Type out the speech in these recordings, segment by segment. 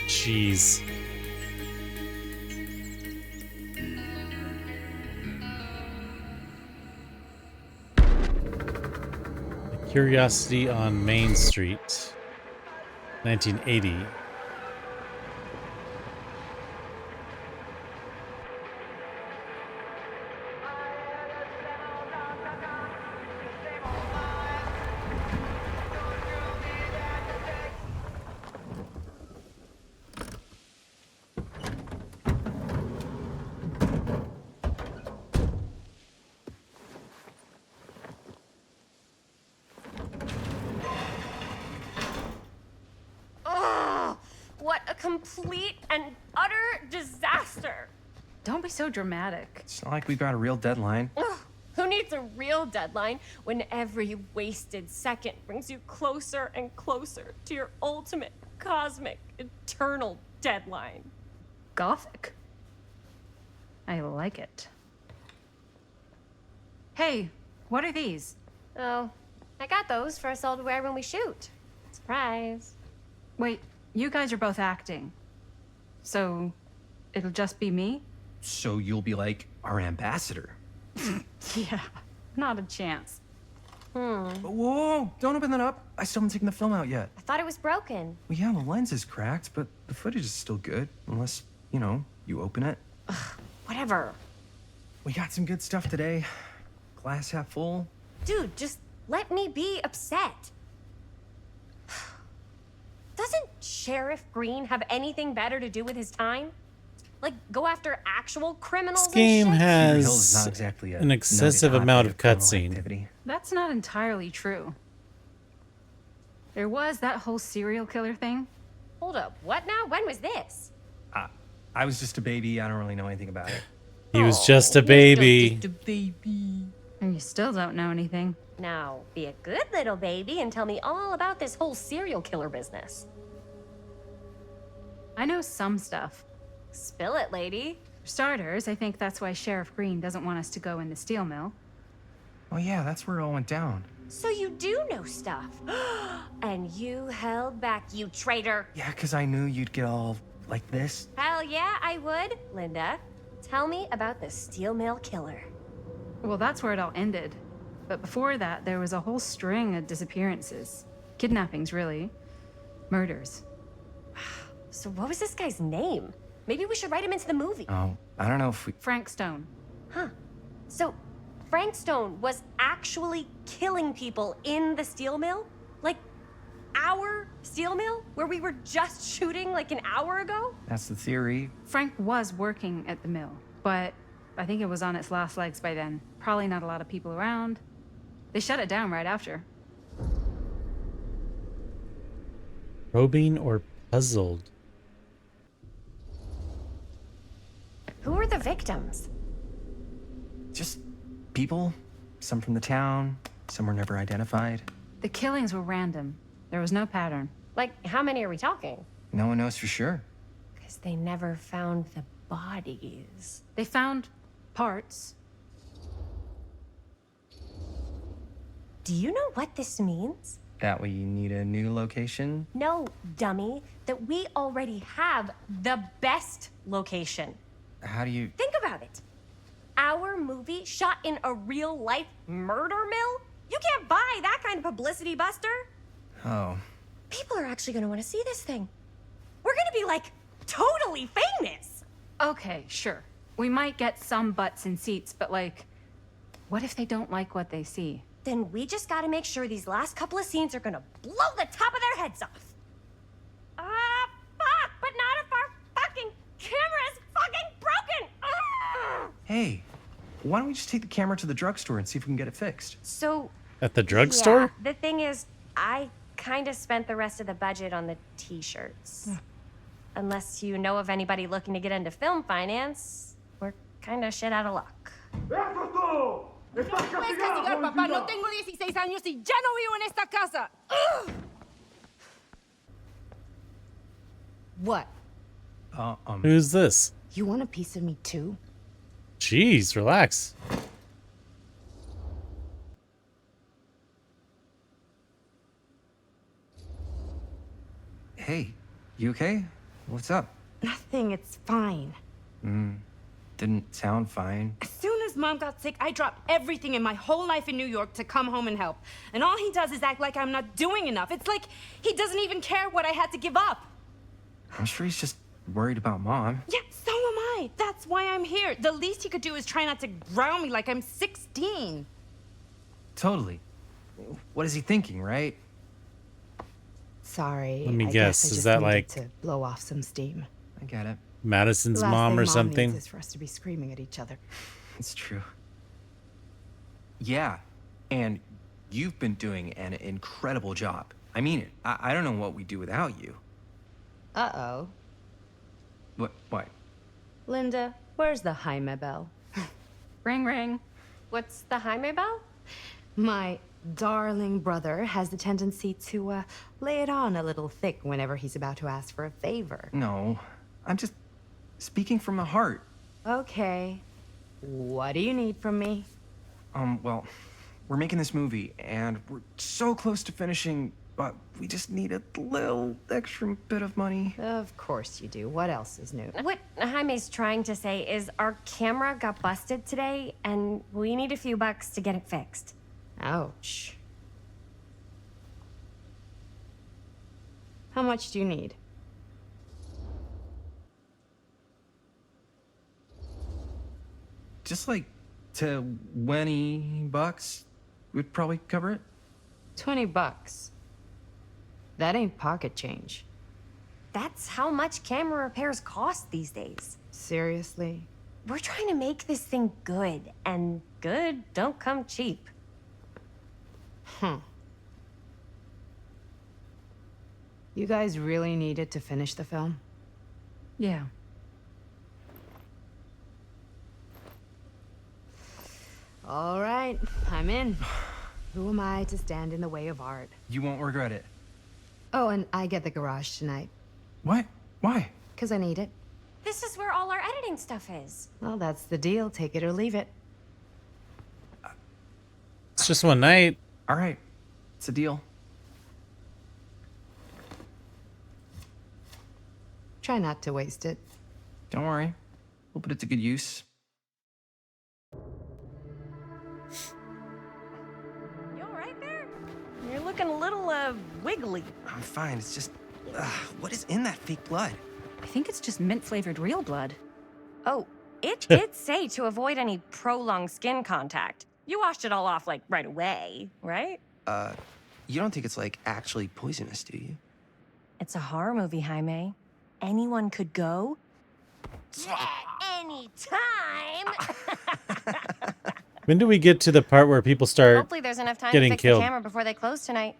Jeez. A Curiosity on Main Street, 1980. What a complete and utter disaster! Don't be so dramatic. It's not like we've got a real deadline. Ugh, who needs a real deadline when every wasted second brings you closer and closer to your ultimate, cosmic, eternal deadline? Gothic. I like it. Hey, what are these? Oh, I got those for us all to wear when we shoot. Surprise. Wait, you guys are both acting. So, it'll just be me? So you'll be like our ambassador. Yeah, not a chance. Whoa, don't open that up. I still haven't taken the film out yet. I thought it was broken. Well, yeah, the lens is cracked, but the footage is still good. Unless, you open it. Whatever. We got some good stuff today. Glass half full. Dude, just let me be upset. Doesn't Sheriff Green have anything better to do with his time? Like, go after actual criminals This game and shit? Cedar Hills is has not exactly an excessive noted amount hotbed of criminal cutscene. activity. That's not entirely true. There was that whole serial killer thing. Hold up, what now? When was this? I was just a baby. I don't really know anything about it. He was just a baby. And you still don't know anything. Now, be a good little baby and tell me all about this whole serial killer business. I know some stuff. Spill it, lady. For starters, I think that's why Sheriff Green doesn't want us to go in the steel mill. Oh yeah, that's where it all went down. So you do know stuff. And you held back, you traitor. Yeah, because I knew you'd get all like this. Hell yeah, I would. Linda, tell me about the steel mill killer. Well, that's where it all ended. But before that, there was a whole string of disappearances. Kidnappings, really. Murders. So what was this guy's name? Maybe we should write him into the movie. Oh, I don't know if we... Frank Stone. Huh. So Frank Stone was actually killing people in the steel mill? Like our steel mill? Where we were just shooting like an hour ago? That's the theory. Frank was working at the mill, but I think it was on its last legs by then. Probably not a lot of people around. They shut it down right after. Probing or puzzled? Who were the victims? Just people. Some from the town. Some were never identified. The killings were random. There was no pattern. Like, how many are we talking? No one knows for sure. Because they never found the bodies. They found parts. Do you know what this means? That we need a new location? No, dummy. That we already have the best location. How do you... Think about it. Our movie shot in a real-life murder mill? You can't buy that kind of publicity, Buster. Oh. People are actually going to want to see this thing. We're going to be, like, totally famous. Okay, sure. We might get some butts in seats, but like, what if they don't like what they see? Then we just got to make sure these last couple of scenes are going to blow the top of their heads off. Fuck, but not if our fucking camera is fucking broken. Hey, why don't we just take the camera to the drugstore and see if we can get it fixed? So... At the drugstore? Yeah, the thing is, I kind of spent the rest of the budget on the t-shirts. Unless you know of anybody looking to get into film finance, we're kind of shit out of luck. Puedes castigar, papá. No tengo 16 años y ya no vivo en esta casa. What? Who's this? You want a piece of me too? Jeez, relax. Hey, you okay? What's up? Nothing, it's fine. Didn't sound fine. As soon as Mom got sick, I dropped everything in my whole life in New York to come home and help. And all he does is act like I'm not doing enough. It's like he doesn't even care what I had to give up. I'm sure he's just worried about Mom. Yeah, so am I. That's why I'm here. The least he could do is try not to ground me like I'm 16. Totally. What is he thinking, right? Sorry. Let me I guess, guess I is just that needed like to blow off some steam. I get it. Madison's The last mom thing or Mom something? needs is for us to be screaming at each other. It's true. Yeah, and you've been doing an incredible job. I mean it. I don't know what we'd do without you. Uh-oh. What? Linda, where's the Jaime bell? Ring, ring. What's the Jaime bell? My darling brother has the tendency to lay it on a little thick whenever he's about to ask for a favor. No, I'm just speaking from the heart. Okay. What do you need from me? Well, we're making this movie, and we're so close to finishing, but we just need a little extra bit of money. Of course you do. What else is new? What Jaime's trying to say is our camera got busted today, and we need a few bucks to get it fixed. Ouch. How much do you need? Just like $20 would probably cover it. $20. That ain't pocket change. That's how much camera repairs cost these days. Seriously? We're trying to make this thing good, and good don't come cheap. You guys really needed to finish the film? Yeah. All right, I'm in. Who am I to stand in the way of art? You won't regret it. Oh, and I get the garage tonight, What? Why? 'cause I need it. This is where all our editing stuff is. Well, that's the deal. Take it or leave it. It's just one night. All right, it's a deal. Try not to waste it. Don't worry, we'll put it to good use. You all right there? You're looking a little, wiggly. I'm fine. It's just, what is in that fake blood? I think it's just mint-flavored real blood. Oh, it did say to avoid any prolonged skin contact. You washed it all off, like, right away, right? You don't think it's like actually poisonous, do you? It's a horror movie, Jaime. Anyone could go. Yeah, anytime! When do we get to the part where people start? Hopefully there's enough time to getting fix killed. the camera before they close tonight.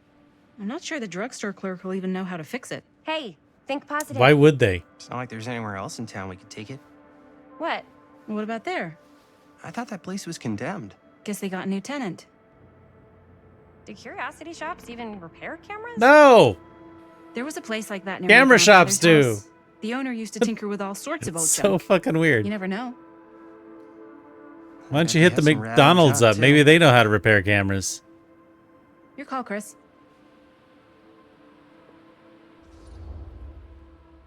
I'm not sure the drugstore clerk will even know how to fix it. Hey, think positive. Why would they? It's not like there's anywhere else in town we could take it. What? What about there? I thought that place was condemned. Guess they got a new tenant. Do curiosity shops even repair cameras? No. There was a place like that near Camera my shops grandfather's do. house. The owner used to tinker with all sorts of old It's so junk. fucking weird. You never know. Why don't you They hit the have some rad McDonald's junk, up? Maybe too. they know how to repair cameras. Your call, Chris.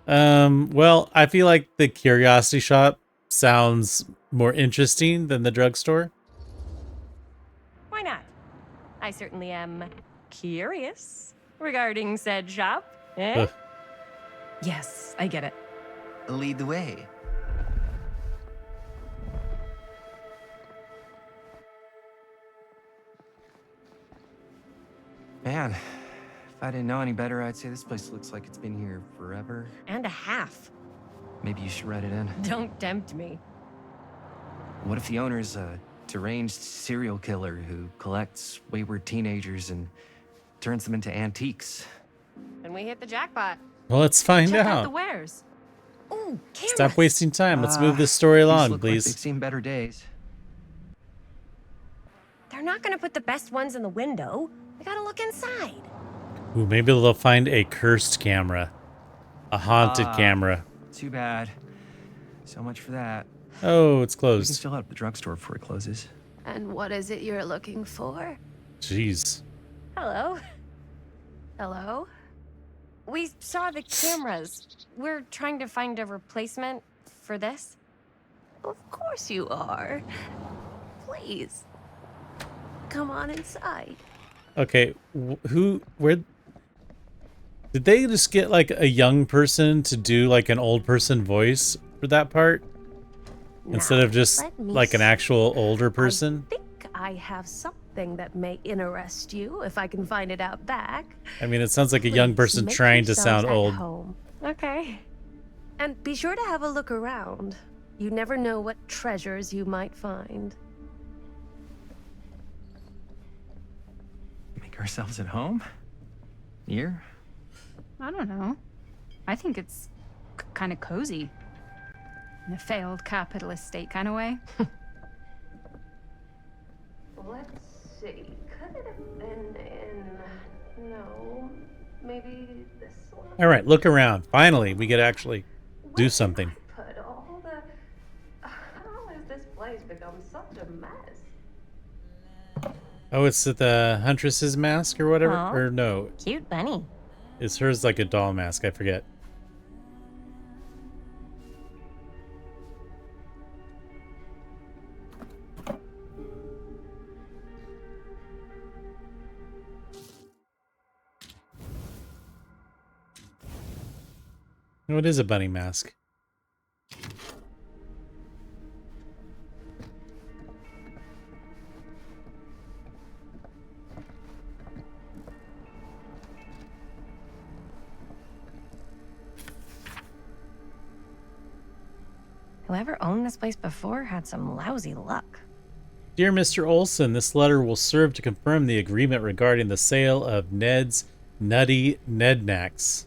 Well, I feel like the curiosity shop sounds more interesting than the drugstore. Why not? I certainly am curious regarding said shop. Eh? Ugh. Yes, I get it. Lead the way. Man, if I didn't know any better, I'd say this place looks like it's been here forever. And a half. Maybe you should write it in. Don't tempt me. What if the owner's a deranged serial killer who collects wayward teenagers and turns them into antiques? Then we hit the jackpot. Well, let's find Check out the out. wares. Ooh, cameras. Stop wasting time. Let's move this story These along, look like they've please. seen better days. They're not gonna put the best ones in the window. We gotta look inside. Ooh, maybe they'll find a cursed camera, a haunted camera. Too bad. So much for that. Oh, it's We can closed. still head up the drugstore before it closes. And what is it you're looking for? Jeez. Hello. Hello? we saw the cameras. We're trying to find a replacement for this. Of course you are. Please, come on inside. Okay, where did they just get like a young person to do like an old person voice for that part instead Now, of just let me like an see. actual older person? I think I have something that may interest you if I can find it out back. I mean, it sounds like a young Please person make trying to yourselves sound at old. home. Okay. And be sure to have a look around. You never know what treasures you might find. Make ourselves at home? Here? I don't know. I think it's kind of cozy. In a failed capitalist state kind of way. Let's see. Could it have been in... No. Maybe this one? All right, look around. Finally, we get to actually do Where something. did I put all the... How has this place become such a mess? Oh, it's the Huntress's mask or whatever? Aw. Or no, Cute bunny. is hers like a doll mask? I forget. No, it is a bunny mask. Whoever owned this place before had some lousy luck. Dear Mr. Olson, this letter will serve to confirm the agreement regarding the sale of Ned's Nutty Nednacks.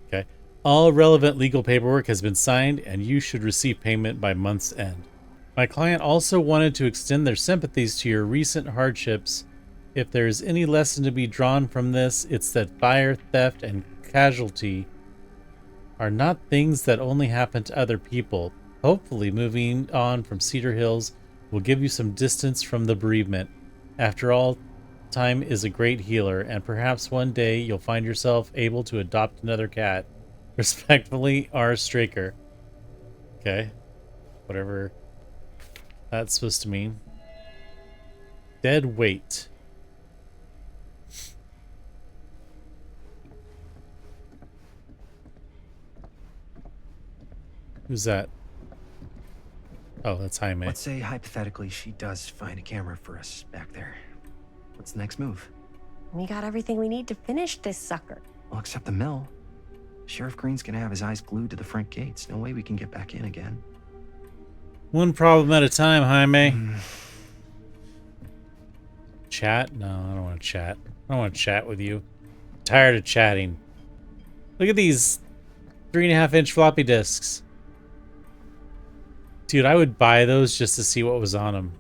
Okay. All relevant legal paperwork has been signed, and you should receive payment by month's end. My client also wanted to extend their sympathies to your recent hardships. If there is any lesson to be drawn from this, it's that fire, theft, and casualty are not things that only happen to other people. Hopefully, moving on from Cedar Hills will give you some distance from the bereavement. After all, time is a great healer, and perhaps one day you'll find yourself able to adopt another cat. Respectfully, R. Straker. Okay. Whatever that's supposed to mean. Dead weight. Who's that? Oh, that's Jaime. Let's say hypothetically she does find a camera for us back there. What's the next move? We got everything we need to finish this sucker. Well, except the mill. Sheriff Green's gonna have his eyes glued to the front gates. No way we can get back in again. One problem at a time, Jaime. Chat? No, I don't want to chat. I don't want to chat with you. I'm tired of chatting. Look at these 3.5-inch floppy disks. Dude, I would buy those just to see what was on them.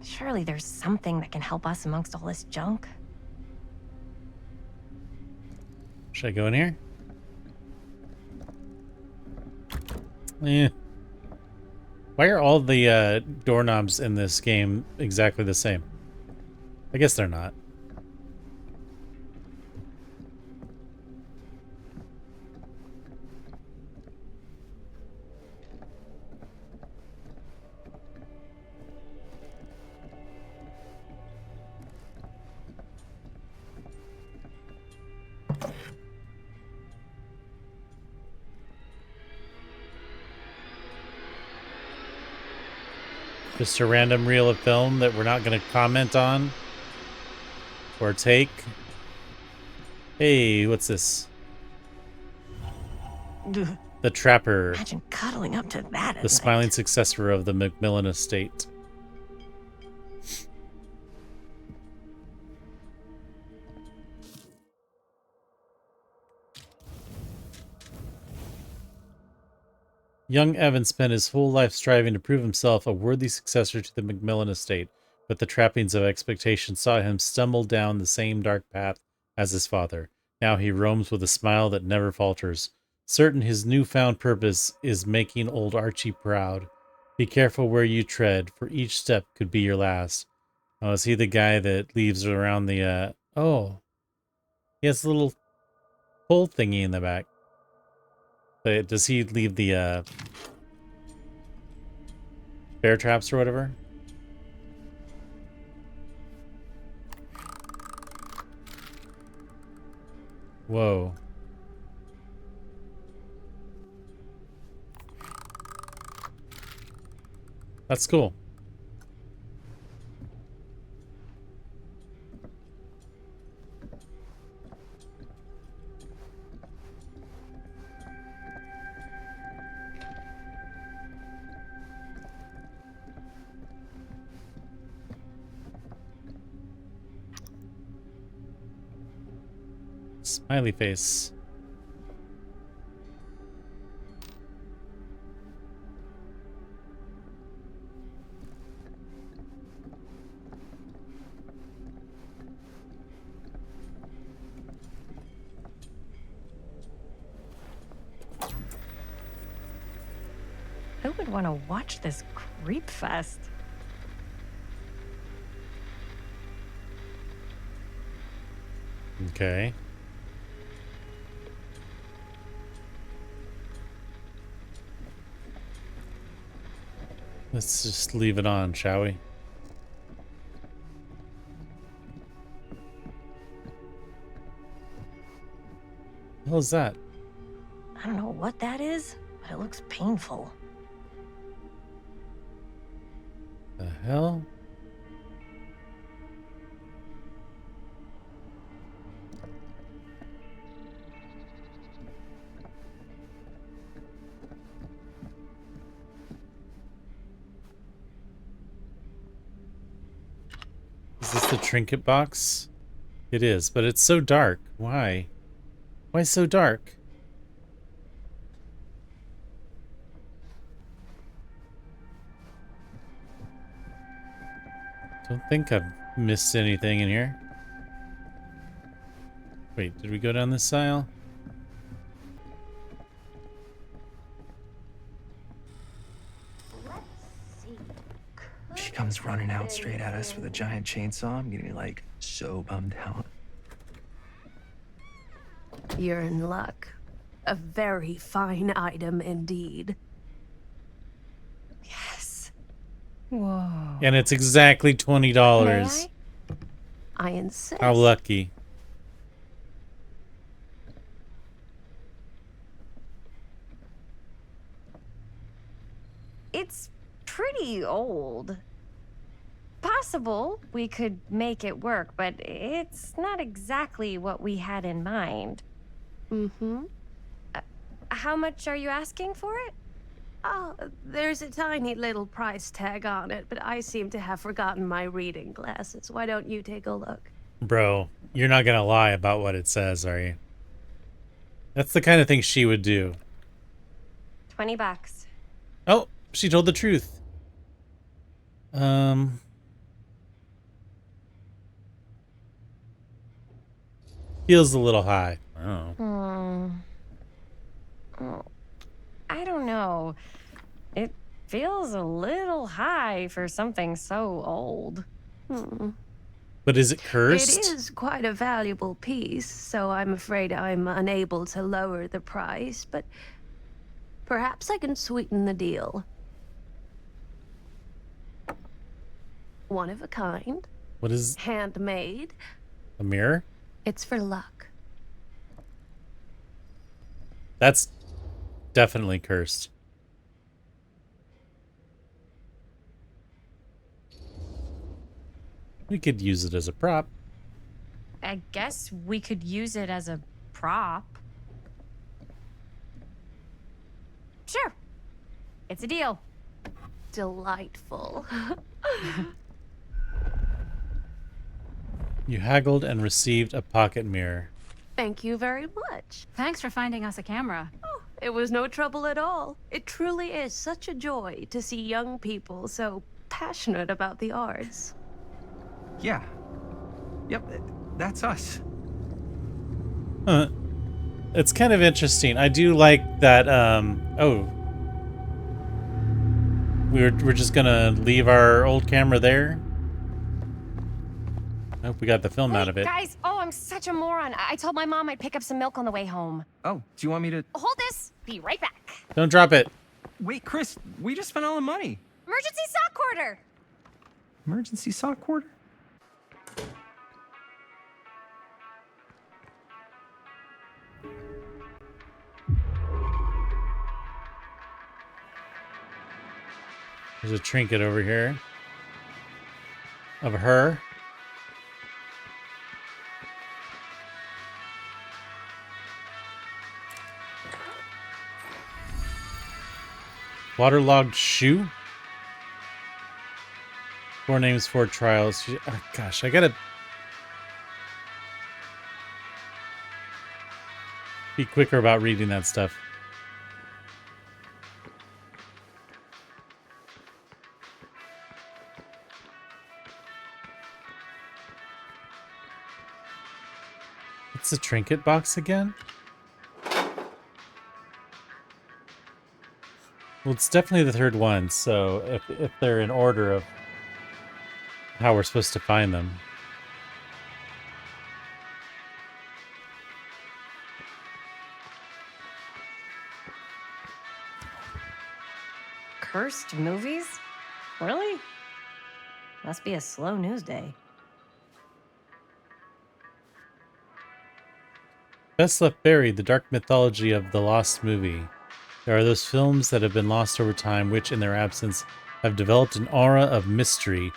Surely there's something that can help us amongst all this junk. Should I go in here? Yeah. Why are all the doorknobs in this game exactly the same? I guess they're not. Just a random reel of film that we're not going to comment on or take. Hey, what's this? The Trapper, Imagine cuddling up to that at the smiling night. successor of the Macmillan estate. Young Evan spent his whole life striving to prove himself a worthy successor to the Macmillan estate. but the trappings of expectation saw him stumble down the same dark path as his father. Now he roams with a smile that never falters, certain his newfound purpose is making old Archie proud. Be careful where you tread, for each step could be your last. Oh, is he the guy that leaves around the, oh. He has a little pole thingy in the back. But does he leave the, bear traps or whatever? Whoa. That's cool. Smiley face. Who would want to watch this creep fest? Okay. Let's just leave it on, shall we? What the hell is that? I don't know what that is, but it looks painful. The hell? Is this the trinket box? It is, but it's so dark. Why? Why so dark? Don't think I've missed anything in here. Wait, did we go down this aisle? She comes running out straight at us with a giant chainsaw. I'm getting like so bummed out. You're in luck. A very fine item indeed. Yes. Whoa. And it's exactly $20. I insist. How lucky. It's pretty old. Possible we could make it work, but it's not exactly what we had in mind. Mm-hmm. How much are you asking for it? Oh, there's a tiny little price tag on it, but I seem to have forgotten my reading glasses. Why don't you take a look? Bro, you're not gonna lie about what it says, are you? That's the kind of thing she would do. $20. Oh, she told the truth. Feels a little high. Oh. I don't know. It feels a little high for something so old. But is it cursed? It is quite a valuable piece, so I'm afraid I'm unable to lower the price, but perhaps I can sweeten the deal. One of a kind. What is Handmade. a mirror? It's for luck. That's definitely cursed. We could use it as a prop. I guess we could use it as a prop. Sure. It's a deal. Delightful. You haggled and received a pocket mirror. Thank you very much. Thanks for finding us a camera. Oh, it was no trouble at all. It truly is such a joy to see young people so passionate about the arts. Yeah. Yep, that's us. Huh. It's kind of interesting. I do like that. Oh, we're just gonna leave our old camera there. I hope we got the film out Wait, of it. guys. Oh, I'm such a moron. I told my mom I'd pick up some milk on the way home. Oh, do you want me to... Hold this. Be right back. Don't drop it. Wait, Chris, we just spent all the money. Emergency sock quarter. Emergency sock quarter? There's a trinket over here of her. Waterlogged shoe. 4 names, 4 trials. Oh, gosh, I gotta be quicker about reading that stuff. It's a trinket box again? Well, it's definitely the 3rd one, so if they're in order of how we're supposed to find them. Cursed movies? Really? Must be a slow news day. Best Left Buried, the dark mythology of the lost movie. There are those films that have been lost over time, which, in their absence, have developed an aura of mystery.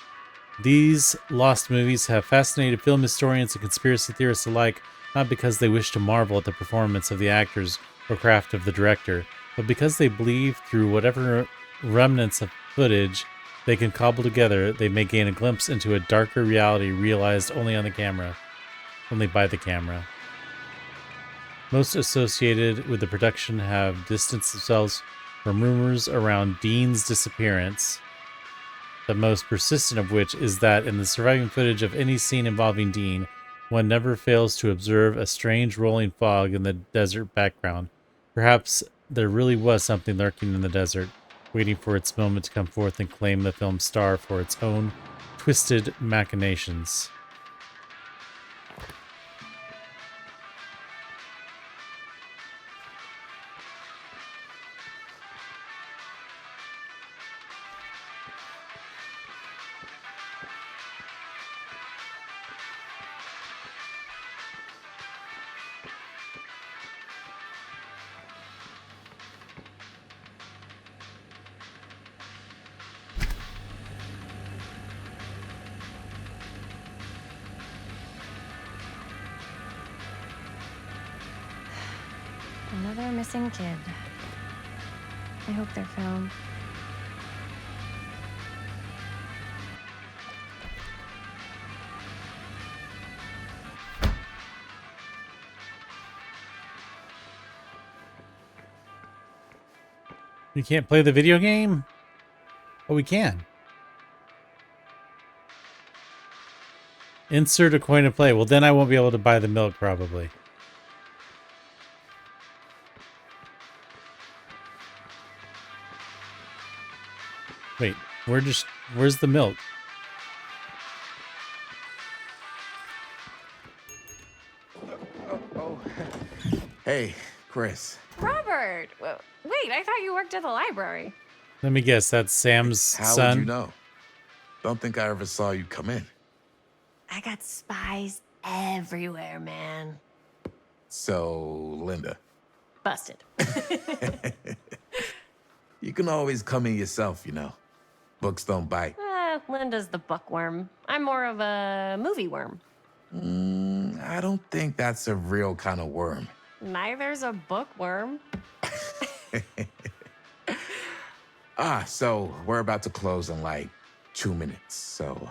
These lost movies have fascinated film historians and conspiracy theorists alike, not because they wish to marvel at the performance of the actors or craft of the director, but because they believe through whatever remnants of footage they can cobble together, they may gain a glimpse into a darker reality realized only on the camera, only by the camera. Most associated with the production have distanced themselves from rumors around Dean's disappearance, the most persistent of which is that in the surviving footage of any scene involving Dean, one never fails to observe a strange rolling fog in the desert background. Perhaps there really was something lurking in the desert, waiting for its moment to come forth and claim the film's star for its own twisted machinations. Another missing kid. I hope they're found. You can't play the video game? Oh, we can. Insert a coin to play. Well, then I won't be able to buy the milk, probably. Wait, where's the milk? Hey, Chris. Robert! Wait, I thought you worked at the library. Let me guess, that's Sam's How son? would you know? Don't think I ever saw you come in. I got spies everywhere, man. So, Linda, Busted. you can always come in yourself, you know. Books don't bite. Linda's the bookworm. I'm more of a movie worm. I don't think that's a real kind of worm. Neither's a bookworm. So we're about to close in like 2 minutes, so...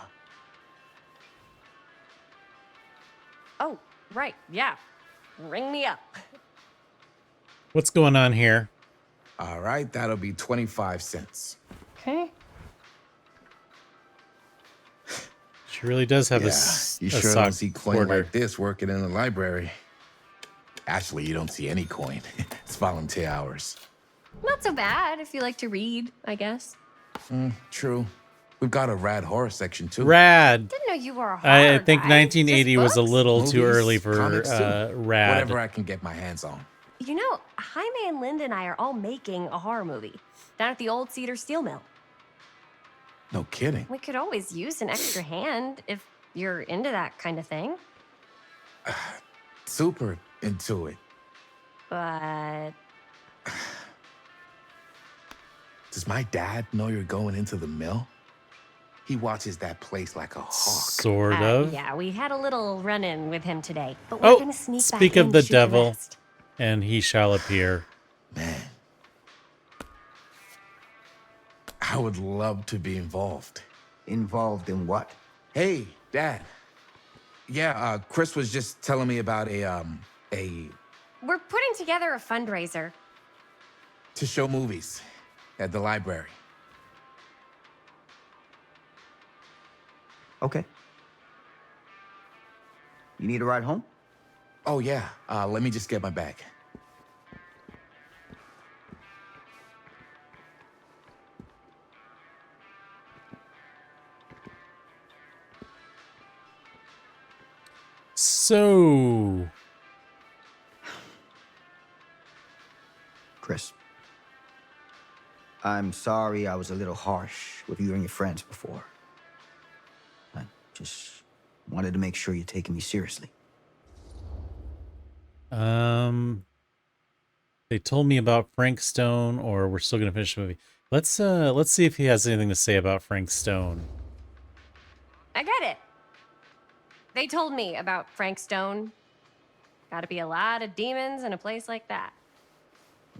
Oh, right, yeah. Ring me up. What's going on here? All right, that'll be 25 cents. Okay. She really does have Yeah, you a sure sock don't see coin quarter. like this working in the library. Actually, you don't see any coin. It's volunteer hours. Not so bad if you like to read, I guess. True. We've got a rad horror section too. Rad. Didn't know you were a horror I think guy. 1980 Just was a books? little too Movies, early for comics too. rad. Whatever I can get my hands on. You know, Jaime and Linda and I are all making a horror movie down at the old Cedar steel mill. No kidding. We could always use an extra hand if you're into that kind of thing. Super into it. But Does my dad know you're going into the mill? He watches that place like a hawk. Sort of. yeah, we had a little run-in with him today. But we're gonna sneak back speak in of the to shoot devil, rest. and he shall appear. Man. I would love to be involved. Involved in what? Hey, Dad. Yeah, Chris was just telling me about a We're putting together a fundraiser. to show movies at the library. Okay. You need a ride home? Oh yeah, let me just get my bag. So, Chris. I'm sorry I was a little harsh with you and your friends before. I just wanted to make sure you're taking me seriously. they told me about Frank Stone, or we're still gonna finish the movie. Let's see if he has anything to say about Frank Stone. I get it. They told me about Frank Stone. Gotta be a lot of demons in a place like that.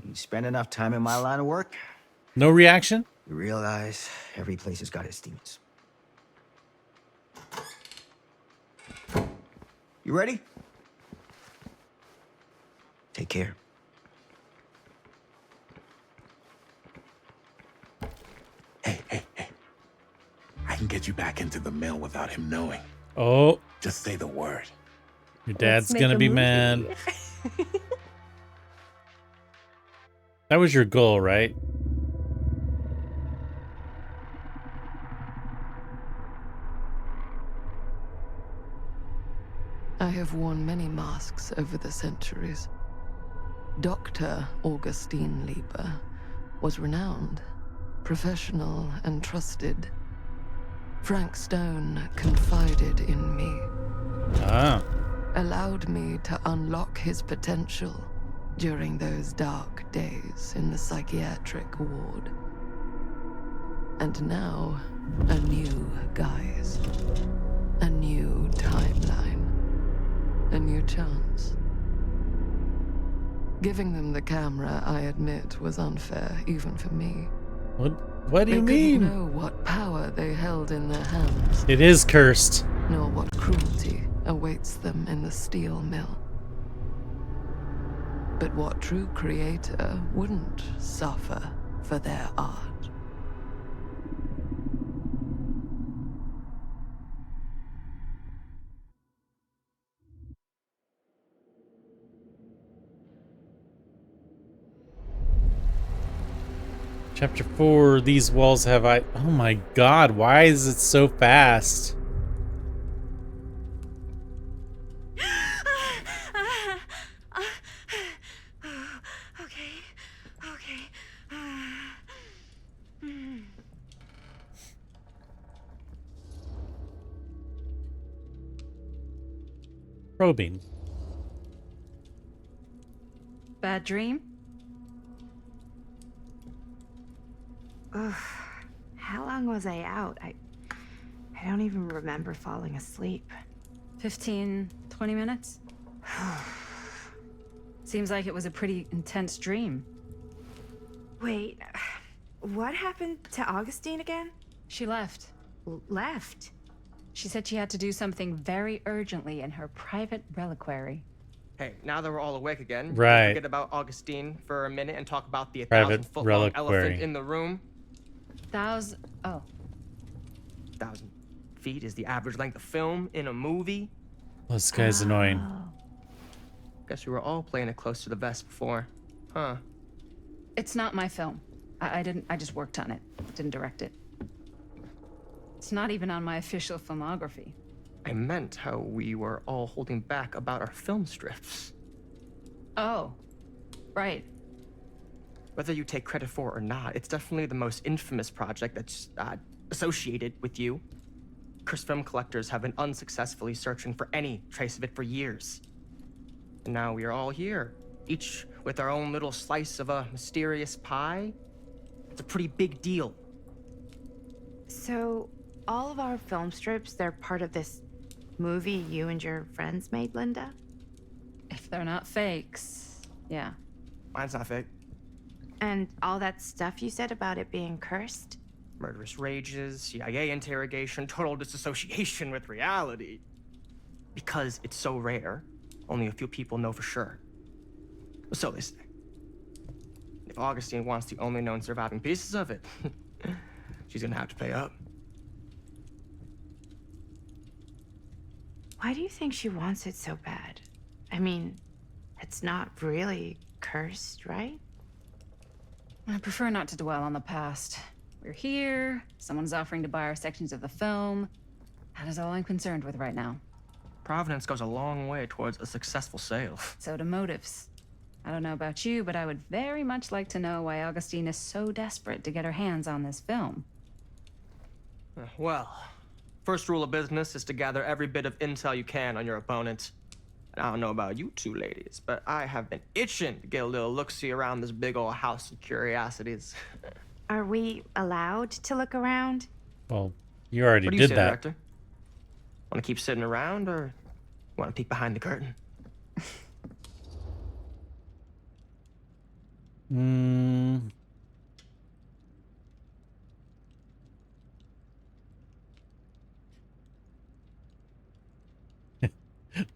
You spend enough time in my line of work, No reaction? you realize every place has got its demons. You ready? Take care. Hey. I can get you back into the mill without him knowing. Oh, Just say the word. your dad's make gonna a be movie. mad. That was your goal, right? I have worn many masks over the centuries. Dr. Augustine Lieber was renowned, professional, and trusted. Frank Stone confided in me, Ah, allowed me to unlock his potential during those dark days in the psychiatric ward. And now, a new guise, a new timeline, a new chance. Giving them the camera, I admit, was unfair, even for me. what do you They mean? couldn't know what power they held in their hands, It is cursed. nor what cruelty awaits them in the steel mill. But what true creator wouldn't suffer for their art? Chapter 4, these walls have I... Oh my god, why is it so fast? Okay. Probing. Bad dream? How long was I out? I don't even remember falling asleep. 15, 20 minutes? Seems like it was a pretty intense dream. Wait, what happened to Augustine again? She left. Left? She said she had to do something very urgently in her private reliquary. Hey, now that we're all awake again, Right. don't forget about Augustine for a minute and talk about the Private 1,000-foot-long elephant reliquary. in the room. 1,000... Oh. 1,000 feet is the average length of film in a movie. This guy's annoying. Guess we were all playing it close to the vest before. Huh. It's not my film. I just worked on it. Didn't direct it. It's not even on my official filmography. I meant how we were all holding back about our film strips. Oh, right. Whether you take credit for it or not, it's definitely the most infamous project that's associated with you. Cursed film collectors have been unsuccessfully searching for any trace of it for years. And now we are all here, each with our own little slice of a mysterious pie. It's a pretty big deal. So, all of our film strips, they're part of this movie you and your friends made, Linda? If they're not fakes, yeah. Mine's not fake. And all that stuff you said about it being cursed? Murderous rages, CIA interrogation, total disassociation with reality. Because it's so rare, only a few people know for sure. So they say. If Augustine wants the only known surviving pieces of it, she's gonna have to pay up. Why do you think she wants it so bad? I mean, it's not really cursed, right? I prefer not to dwell on the past. We're here, someone's offering to buy our sections of the film. That is all I'm concerned with right now. Providence goes a long way towards a successful sale. So do motives. I don't know about you, but I would very much like to know why Augustine is so desperate to get her hands on this film. Well, first rule of business is to gather every bit of intel you can on your opponent. And I don't know about you two ladies, but I have been itching to get a little look-see around this big old house of curiosities. Are we allowed to look around? Well, you already What do you did say, that. Director? Want to keep sitting around, or want to peek behind the curtain?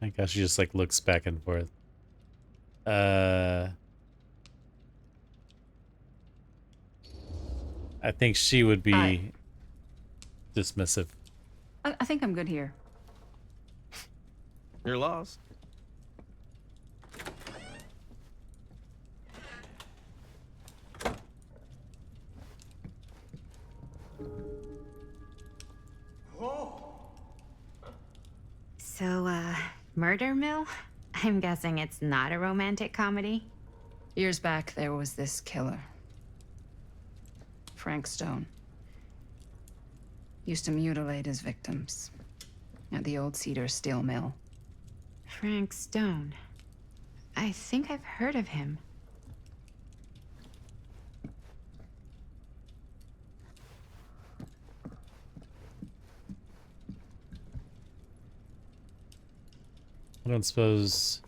I guess she just like looks back and forth. I think she would be dismissive. I think I'm good here. You're lost. So, Murder Mill? I'm guessing it's not a romantic comedy? Years back, there was this killer. Frank Stone. Used to mutilate his victims at the old Cedar steel mill. Frank Stone. I think I've heard of him. I don't suppose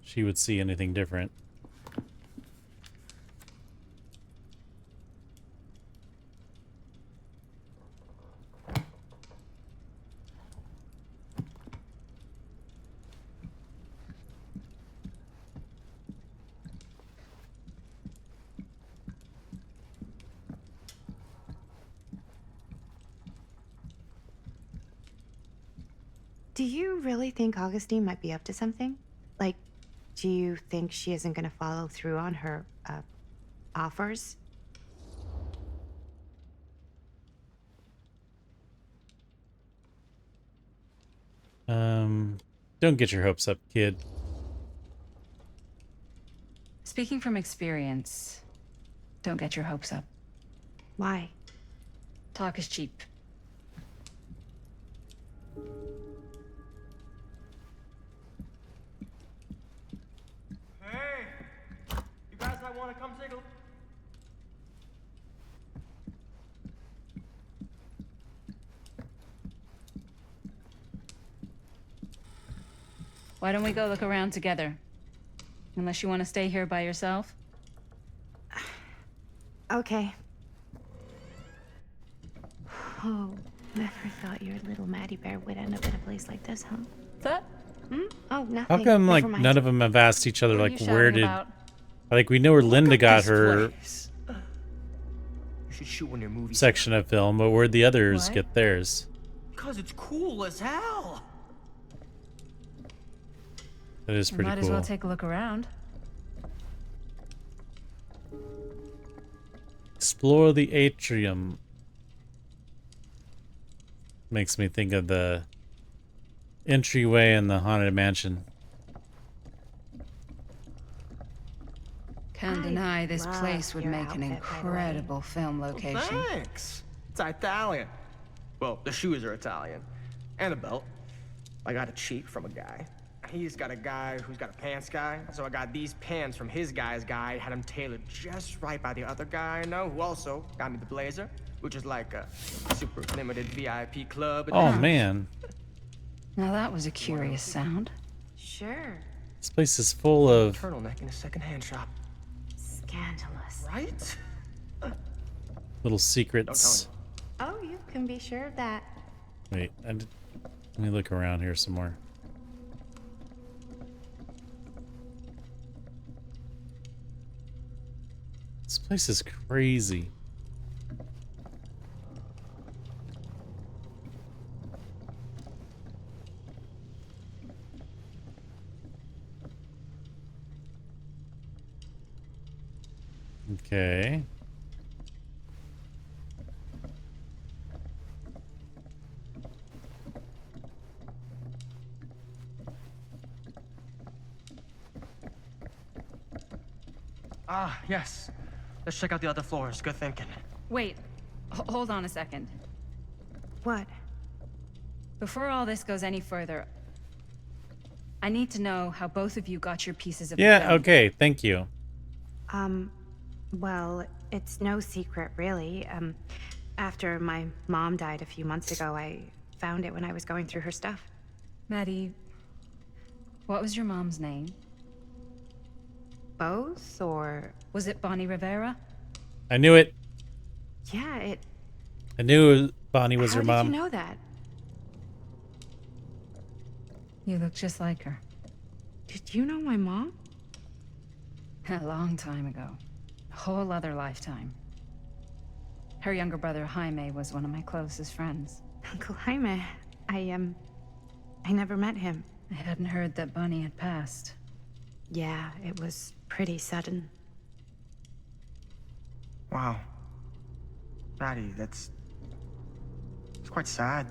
she would see anything different. Do you really think Augustine might be up to something? Like, do you think she isn't gonna follow through on her, offers? Don't get your hopes up, kid. Speaking from experience, don't get your hopes up. Why? Talk is cheap. Hey, you guys might want to come take a look. Why don't we go look around together? Unless you want to stay here by yourself? Okay. Oh, never thought your little Maddie Bear would end up in a place like this, huh? That? Oh, nothing. How come like Never mind. none of them have asked each other What are like you where shouting did about? like we know where Linda got This her place. should shoot one of your movies. section of film, but where'd the others What? get theirs? Because it's cool as hell. That is pretty Might cool. as well take a look around. Explore the atrium. Makes me think of the entryway in the Haunted Mansion. Can't deny this love place would your make an outfit, by the way. incredible film location. Thanks. It's Italian. Well, the shoes are Italian. And the belt. I got it cheap from a guy. He's got a guy who's got a pants guy. So I got these pants from his guy's guy. Had them tailored just right by the other guy I know, who also got me the blazer, which is like a super limited VIP club. Oh man, Now that was a curious sound. Sure. this place is full of Turtleneck in a secondhand shop. Scandalous. Right? little secrets. Oh, you can be sure of that. Wait, let me look around here some more. This place is crazy. Okay. Ah, yes. Let's check out the other floors. Good thinking. Wait, hold on a second. What? Before all this goes any further, I need to know how both of you got your pieces of Yeah, film. okay, thank you. Well, it's no secret, really. After my mom died a few months ago, I found it when I was going through her stuff. Maddie, what was your mom's name? Both, or... Was it Bonnie Rivera? I knew it. Yeah, I knew Bonnie was How her did mom. you know that? You look just like her. Did you know my mom? A long time ago. A whole other lifetime. Her younger brother, Jaime, was one of my closest friends. Uncle Jaime. I never met him. I hadn't heard that Bonnie had passed. Yeah, it was pretty sudden. Wow. Maddie, it's quite sad.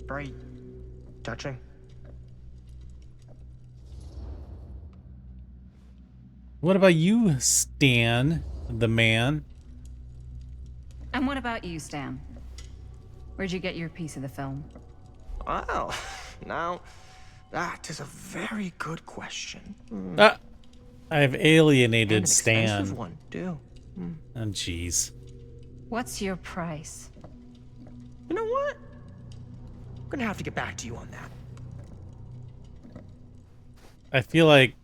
Very touching. What about you, Stan, the man? And what about you, Stan? Where'd you get your piece of the film? Well, now, that is a very good question. I've And alienated an expensive Stan. one, too. Oh, jeez. What's your price? You know what? I'm gonna have to get back to you on that. I feel like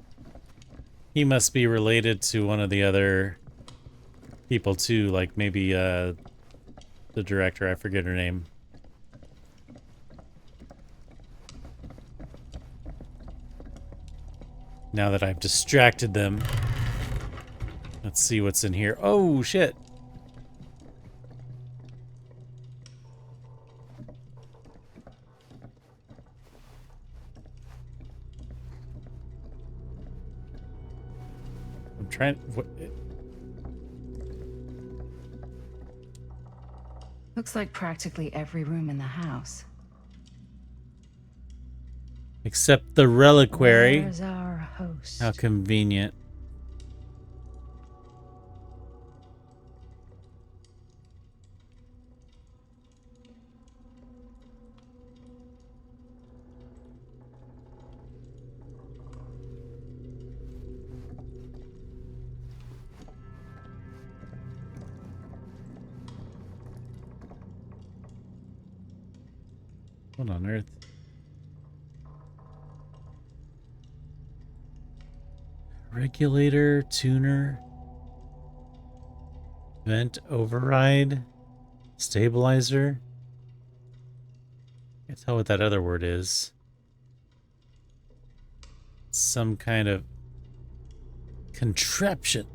he must be related to one of the other people too, like maybe the director, I forget her name. Now that I've distracted them, let's see what's in here. Oh shit. I'm trying. What? Looks like practically every room in the house. Except the reliquary. Where's our host? How convenient. What on earth? Regulator, tuner, vent override, stabilizer. Can't tell what that other word is. Some kind of contraption.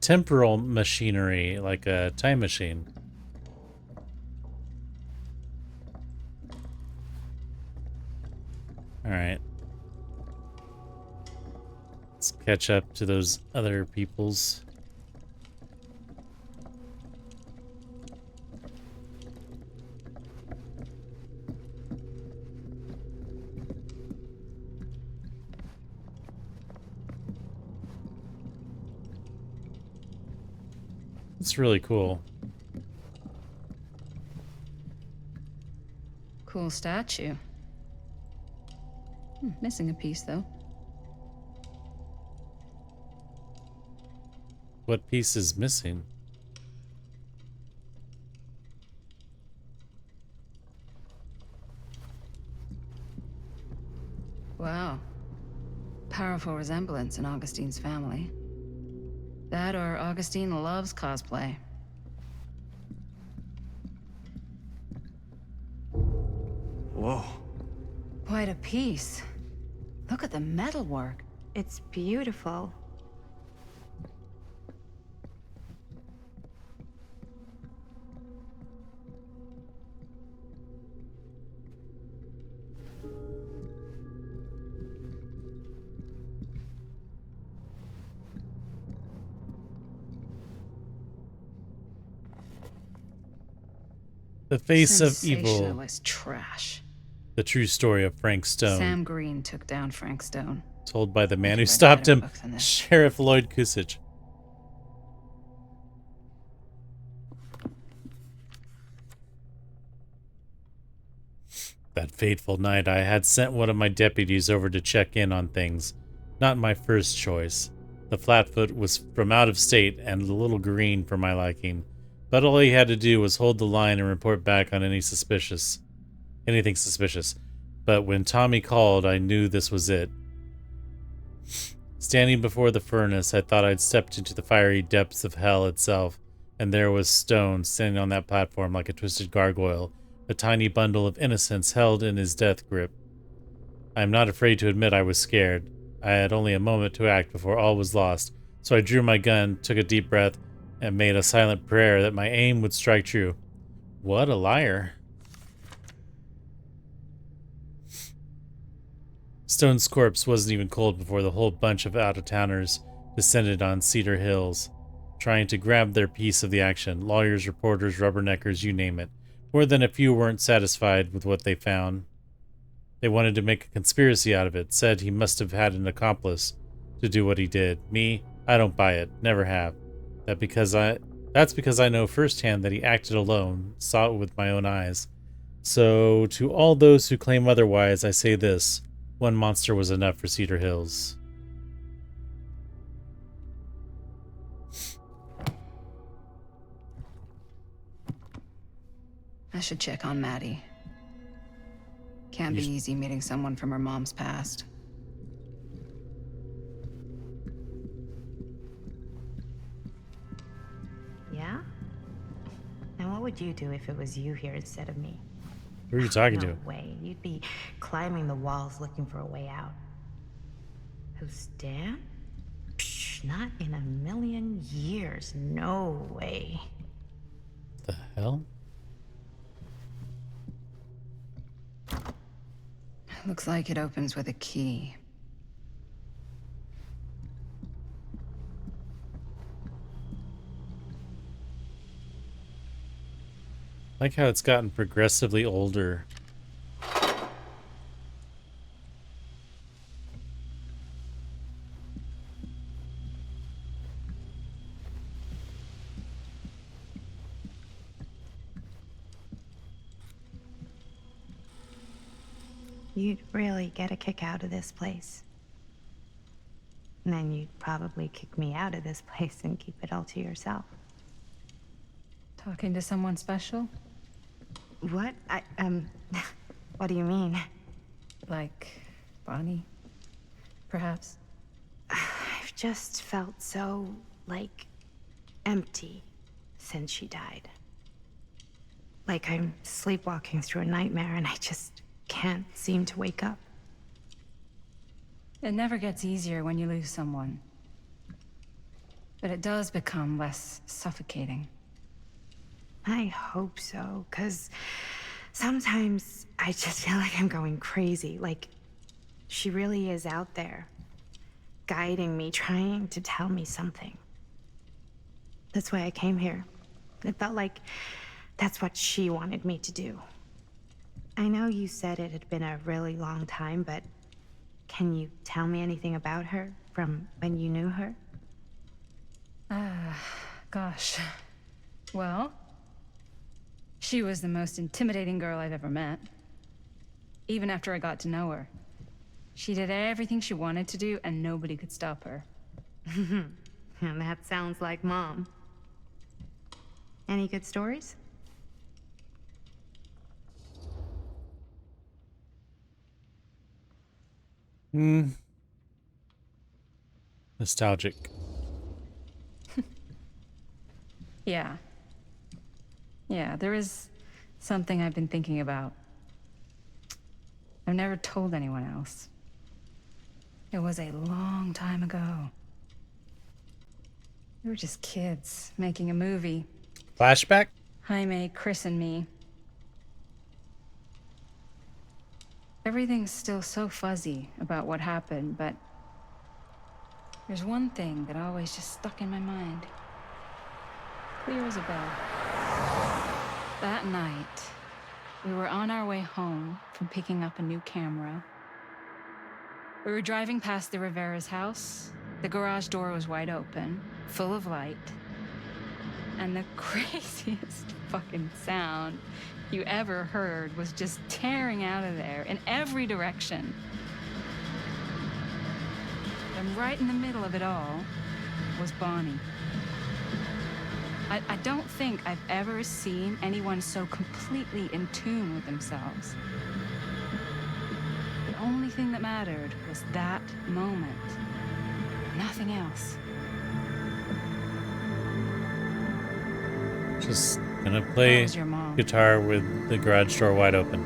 temporal machinery, like a time machine. Alright. Let's catch up to those other peoples. It's really cool. Cool statue. Missing a piece, though. What piece is missing? Wow. Powerful resemblance in Augustine's family. That or Augustine loves cosplay. Whoa. Quite a piece. Look at the metalwork. It's beautiful. The Face of Evil. Sensationalist trash. The true story of Frank Stone. Sam Green took down Frank Stone. Told by the man who Read stopped better him, books than this. Sheriff Lloyd Kusich. That fateful night, I had sent one of my deputies over to check in on things. Not my first choice. The Flatfoot was from out of state and a little green for my liking, but all he had to do was hold the line and report back on anything suspicious. But when Tommy called, I knew this was it. Standing before the furnace, I thought I'd stepped into the fiery depths of hell itself, and there was Stone standing on that platform like a twisted gargoyle, a tiny bundle of innocence held in his death grip. I am not afraid to admit I was scared. I had only a moment to act before all was lost, so I drew my gun, took a deep breath, and made a silent prayer that my aim would strike true. What a liar. Stone's corpse wasn't even cold before the whole bunch of out-of-towners descended on Cedar Hills, trying to grab their piece of the action. Lawyers, reporters, rubberneckers, you name it. More than a few weren't satisfied with what they found. They wanted to make a conspiracy out of it, said he must have had an accomplice to do what he did. Me, I don't buy it, never have. That's because I know firsthand that he acted alone, saw it with my own eyes. So, to all those who claim otherwise, I say this. One monster was enough for Cedar Hills. I should check on Maddie. Can't be easy meeting someone from her mom's past. Yeah? And what would you do if it was you here instead of me? Who are you talking No to? way. You'd be climbing the walls looking for a way out. Who's Dan? Psh, not in a million years. No way. The hell? Looks like it opens with a key. Like how it's gotten progressively older. You'd really get a kick out of this place. And then you'd probably kick me out of this place and keep it all to yourself. Talking to someone special? What? What do you mean? Like Bonnie, perhaps? I've just felt so, like, empty since she died. Like I'm sleepwalking through a nightmare and I just can't seem to wake up. It never gets easier when you lose someone. But it does become less suffocating. I hope so, because sometimes I just feel like I'm going crazy. Like, she really is out there, guiding me, trying to tell me something. That's why I came here. It felt like that's what she wanted me to do. I know you said it had been a really long time, but can you tell me anything about her from when you knew her? Gosh. Well, she was the most intimidating girl I've ever met. Even after I got to know her. She did everything she wanted to do, and nobody could stop her. And that sounds like Mom. Any good stories? Nostalgic. Yeah. Yeah, there is something I've been thinking about. I've never told anyone else. It was a long time ago. We were just kids making a movie. Flashback? Jaime, Chris, and me. Everything's still so fuzzy about what happened, but there's one thing that always just stuck in my mind. Clear as a bell. That night, we were on our way home from picking up a new camera. We were driving past the Rivera's house. The garage door was wide open, full of light. And the craziest fucking sound you ever heard was just tearing out of there in every direction. And right in the middle of it all was Bonnie. I don't think I've ever seen anyone so completely in tune with themselves. The only thing that mattered was that moment. Nothing else. Just gonna play was your mom. guitar with the garage door wide open.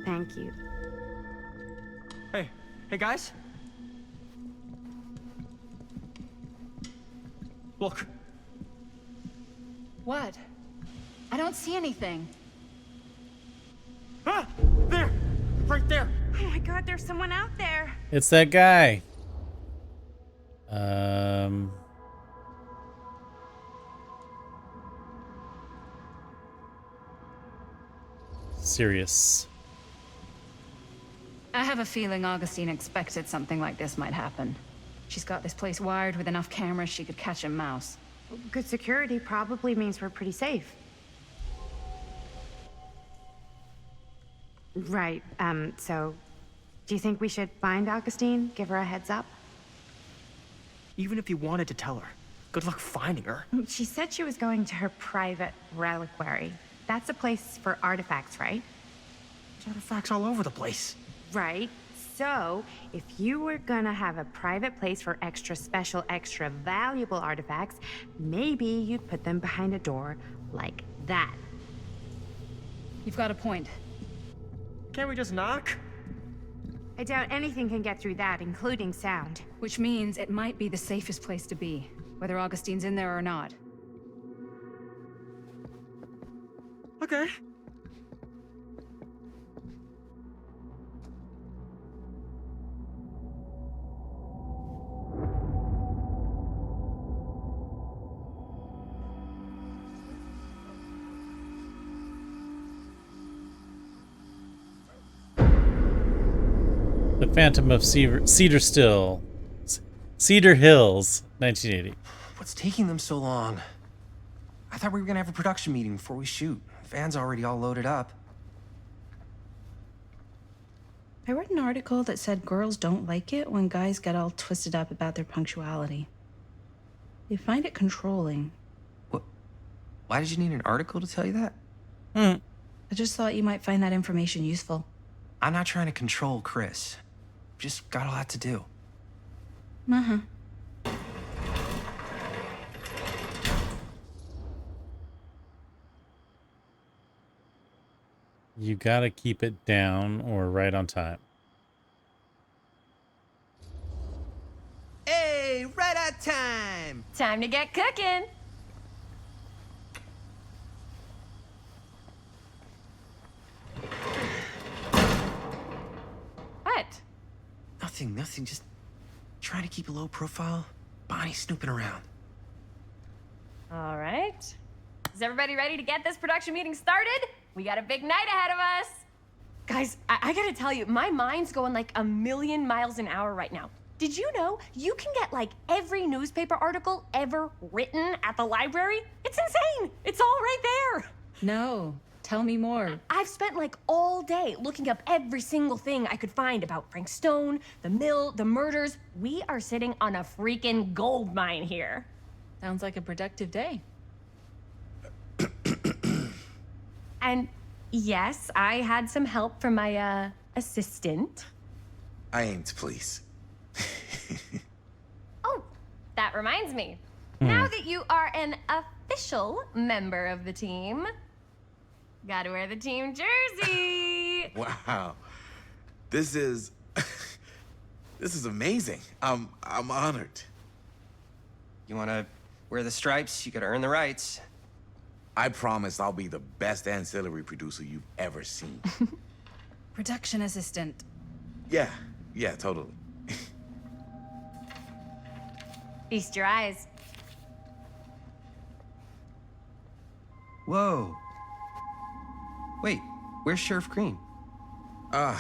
Thank you. Hey guys. Look. What? I don't see anything. Ah! There! Right there! Oh my god, there's someone out there! It's that guy. Serious. I have a feeling Augustine expected something like this might happen. She's got this place wired with enough cameras she could catch a mouse. Good security probably means we're pretty safe. Right, so... Do you think we should find Augustine? Give her a heads up? Even if you wanted to tell her, good luck finding her. She said she was going to her private reliquary. That's a place for artifacts, right? There's artifacts all over the place. Right. So, if you were gonna have a private place for extra special, extra valuable artifacts, maybe you'd put them behind a door like that. You've got a point. Can't we just knock? I doubt anything can get through that, including sound. Which means it might be the safest place to be, whether Augustine's in there or not. Okay. The Phantom of Cedar Hills, 1980. What's taking them so long? I thought we were gonna have a production meeting before we shoot. Van's already all loaded up. I read an article that said girls don't like it when guys get all twisted up about their punctuality. They find it controlling. What? Why did you need an article to tell you that? I just thought you might find that information useful. I'm not trying to control Chris. Just got a lot to do. Uh-huh. You gotta keep it down or right on time. Hey, right on time! Time to get cooking. What? Nothing. Just trying to keep a low profile. Bonnie snooping around. All right. Is everybody ready to get this production meeting started? We got a big night ahead of us. Guys, I gotta tell you, my mind's going like a million miles an hour right now. Did you know you can get like every newspaper article ever written at the library? It's insane. It's all right there. No, tell me more. I've spent like all day looking up every single thing I could find about Frank Stone, the mill, the murders. We are sitting on a freaking gold mine here. Sounds like a productive day. And yes, I had some help from my assistant. I aim to please. Oh, that reminds me. Now that you are an official member of the team, gotta wear the team jersey. Wow. This is this is amazing. I'm honored. You wanna wear the stripes? You gotta earn the rights. I promise I'll be the best ancillary producer you've ever seen. Production assistant. Yeah, totally. Feast your eyes. Whoa. Wait, where's Sheriff Green? Yeah,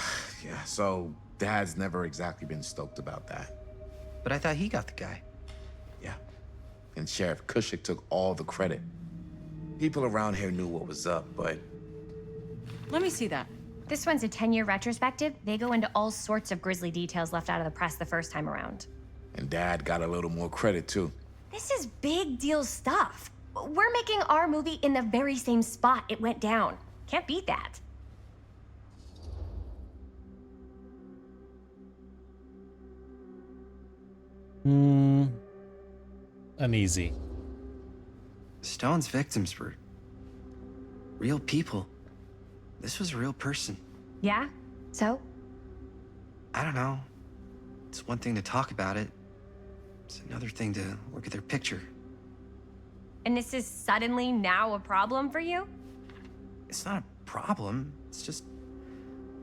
so Dad's never exactly been stoked about that. But I thought he got the guy. Yeah, and Sheriff Cushik took all the credit. People around here knew what was up, but... Let me see that. This one's a 10-year retrospective. They go into all sorts of grisly details left out of the press the first time around. And Dad got a little more credit, too. This is big deal stuff. We're making our movie in the very same spot it went down. Can't beat that. Uneasy. Stone's victims were real people. This was a real person. Yeah? So? I don't know. It's one thing to talk about it. It's another thing to look at their picture. And this is suddenly now a problem for you? It's not a problem. It's just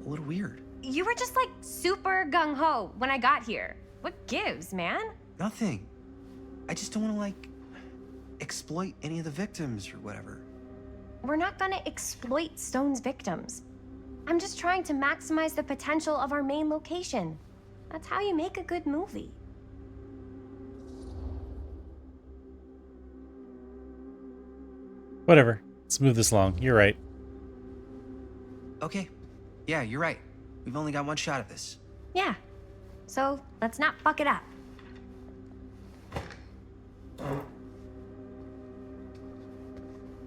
a little weird. You were just like super gung-ho when I got here. What gives, man? Nothing. I just don't want to, like, exploit any of the victims or whatever. We're not gonna exploit Stone's victims. I'm just trying to maximize the potential of our main location. That's how you make a good movie. Whatever. Let's move this along. You're right. Okay. Yeah, you're right. We've only got one shot at this. Yeah. So let's not fuck it up.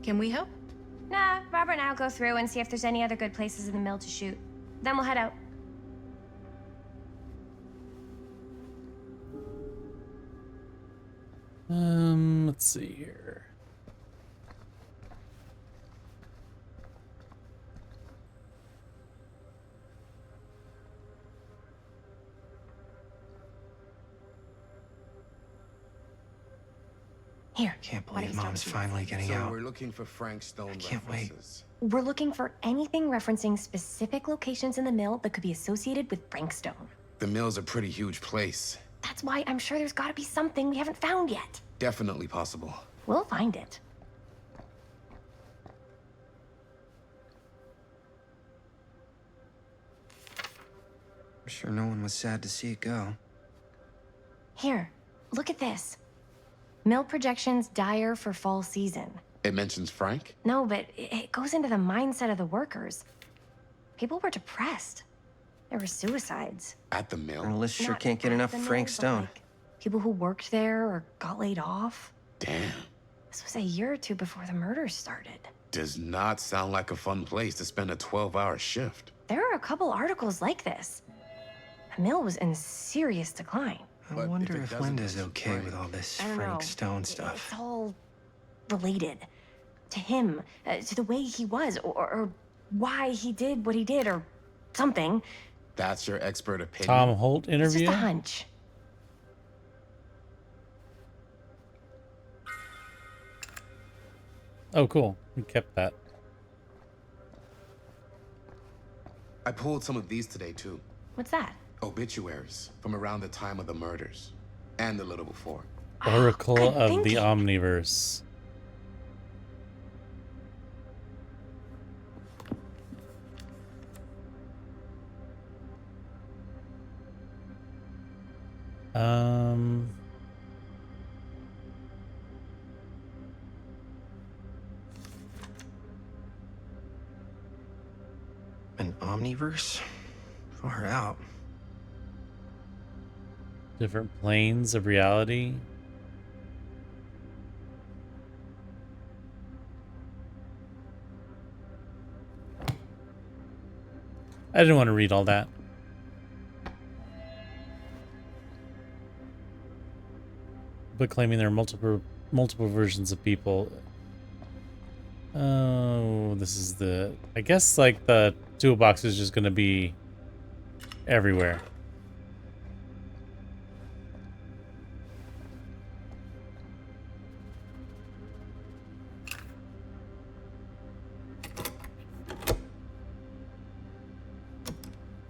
Can we help? Nah, Robert and I'll go through and see if there's any other good places in the mill to shoot. Then we'll head out. Let's see here. Here. Can't believe Mom's finally getting So out. we're looking for Frank Stone can't wait. references. We're looking for anything referencing specific locations in the mill that could be associated with Frank Stone. The mill's a pretty huge place. That's why I'm sure there's gotta be something we haven't found yet. Definitely possible. We'll find it. I'm sure no one was sad to see it go. Here, look at this. Mill projections dire for fall season. It mentions Frank? No, but it goes into the mindset of the workers. People were depressed. There were suicides. At the mill? Journalists sure Not can't get at enough the of mill, Frank but, Stone. like, people who worked there or got laid off. Damn. This was a year or two before the murders started. Does not sound like a fun place to spend a 12-hour shift. There are a couple articles like this. The mill was in serious decline. I But wonder if it if doesn't Linda's mention okay Frank. with all this I don't Frank know. Stone It's stuff. all related to him, to the way he was, or why he did what he did or something. That's your expert opinion? Tom Holt It's interview? just a hunch. Oh, cool. We kept that. I pulled some of these today, too. What's that? Obituaries from around the time of the murders. And a little before. Oracle Good of the thinking. Omniverse. An omniverse? Far out. Different planes of reality. I didn't want to read all that. But claiming there are multiple versions of people. Oh, this is the... I guess, like, the toolbox is just going to be everywhere.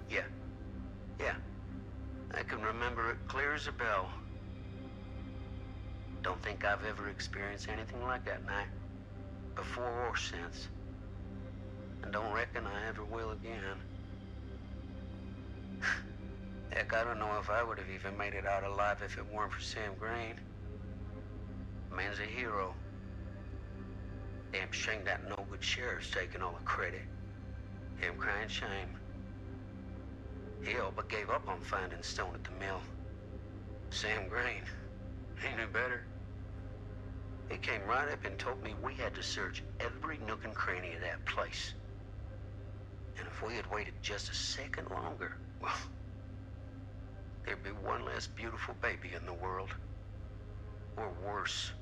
Yeah. I can remember it clear as a bell. Don't think I've ever experienced anything like that night. Before or since. And don't reckon I ever will again. Heck, I don't know if I would have even made it out alive if it weren't for Sam Green. Man's a hero. Damn shame that no-good sheriff's taking all the credit. Damn crying shame. He all but gave up on finding Stone at the mill. Sam Green. He knew better. He came right up and told me we had to search every nook and cranny of that place. And if we had waited just a second longer, well, there'd be one less beautiful baby in the world. Or worse.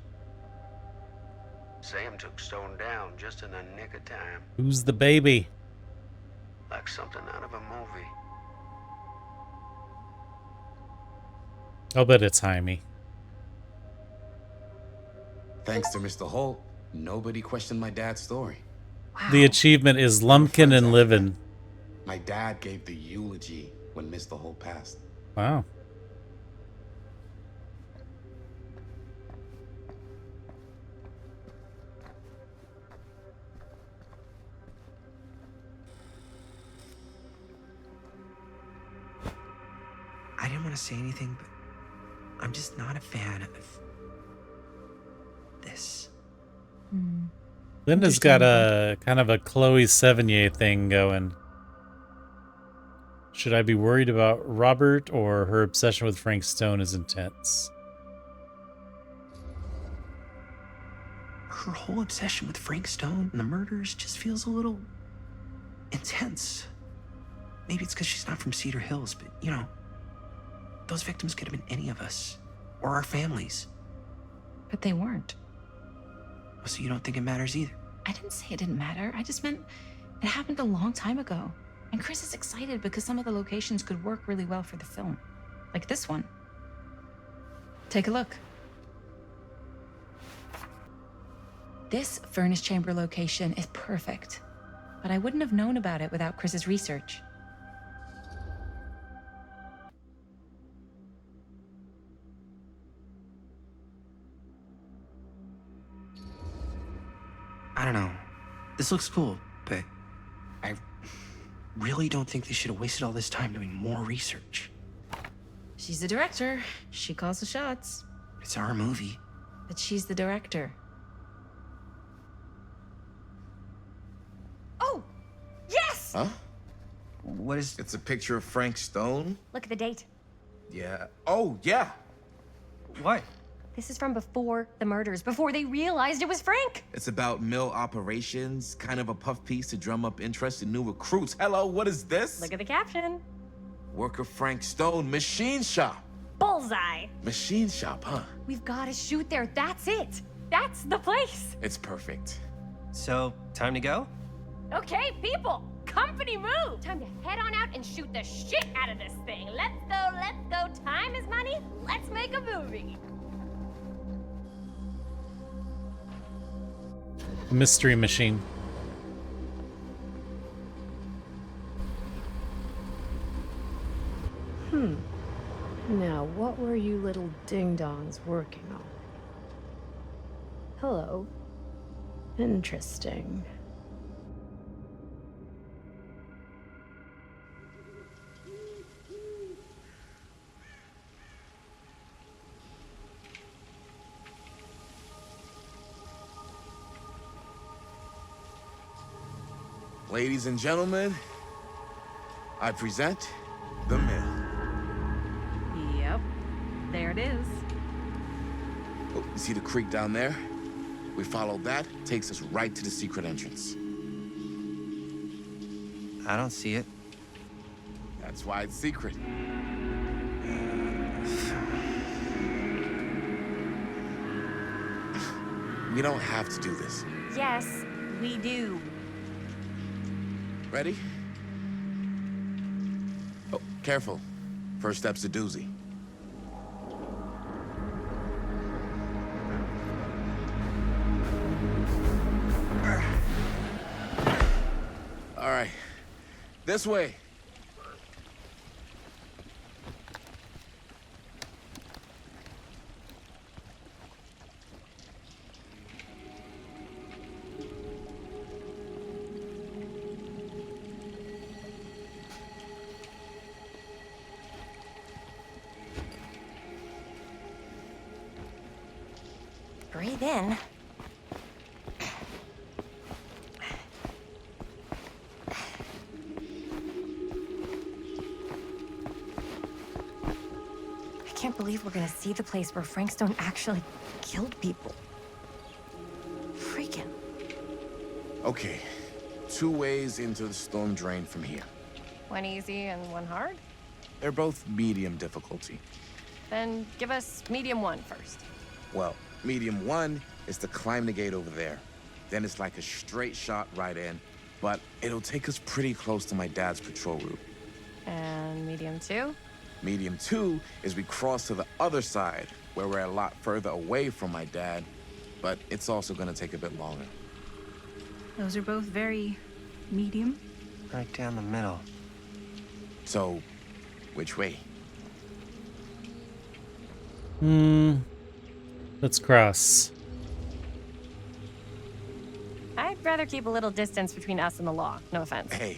Sam took Stone down just in the nick of time. Who's the baby? Like something out of a movie. I'll bet it's Jaime. Thanks to Mr. Holt, nobody questioned my dad's story. The achievement is Lumpkin and Livin'. My dad gave the eulogy when Mr. Holt passed. Wow. I didn't want to say anything, but I'm just not a fan of this. Linda's got a kind of a Chloe Sevigny thing going. Should I be worried about Robert, or her obsession with Frank Stone is intense? Her whole obsession with Frank Stone and the murders just feels a little intense. Maybe it's because she's not from Cedar Hills, but you know, those victims could have been any of us, or our families. But they weren't. So you don't think it matters either? I didn't say it didn't matter. I just meant it happened a long time ago. And Chris is excited because some of the locations could work really well for the film. Like this one. Take a look. This furnace chamber location is perfect. But I wouldn't have known about it without Chris's research. I don't know. This looks cool, but I really don't think they should have wasted all this time doing more research. She's the director. She calls the shots. It's our movie. But she's the director. Oh! Yes! Huh? What is... It's a picture of Frank Stone? Look at the date. Yeah. Oh, yeah. What? This is from before the murders, before they realized it was Frank. It's about mill operations, kind of a puff piece to drum up interest in new recruits. Hello, what is this? Look at the caption. Worker Frank Stone, machine shop. Bullseye. Machine shop, huh? We've got to shoot there. That's it. That's the place. It's perfect. So, time to go? Okay, people, company move. Time to head on out and shoot the shit out of this thing. Let's go, let's go. Time is money. Let's make a movie. Mystery machine. Now, what were you little ding-dongs working on? Hello. Interesting. Ladies and gentlemen, I present the mill. Yep. There it is. Oh, you see the creek down there? We follow that, takes us right to the secret entrance. I don't see it. That's why it's secret. We don't have to do this. Yes, we do. Ready? Oh, careful. First step's a doozy. All right. This way. Breathe in. I can't believe we're gonna see the place where Frankstone actually killed people. Freaking. Okay. 2 ways into the storm drain from here. One easy and one hard? They're both medium difficulty. Then give us medium one first. Well, medium 1 is to climb the gate over there. Then it's like a straight shot right in, but it'll take us pretty close to my dad's patrol route. And medium two? Medium 2 is we cross to the other side, where we're a lot further away from my dad, but it's also gonna take a bit longer. Those are both very medium. Right down the middle. So, which way? Let's cross. I'd rather keep a little distance between us and the law. No offense. Hey,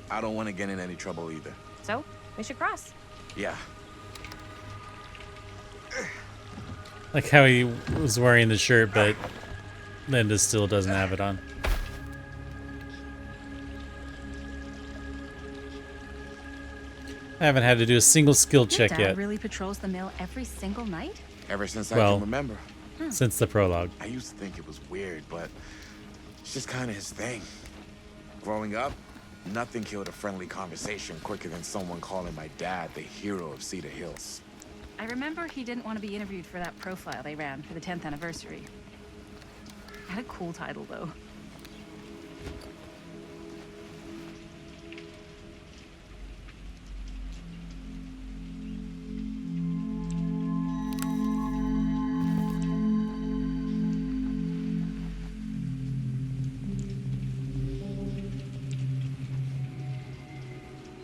I don't want to get in any trouble either. So, we should cross. Yeah. Like how he was wearing the shirt, but Linda still doesn't have it on. I haven't had to do a single skill check Dad yet. really patrols the mill every single night? Ever since I Well, can remember. Since the prologue. I used to think it was weird, but it's just kind of his thing. Growing up, nothing killed a friendly conversation quicker than someone calling my dad the hero of Cedar Hills. I remember he didn't want to be interviewed for that profile they ran for the 10th anniversary. Had a cool title, though.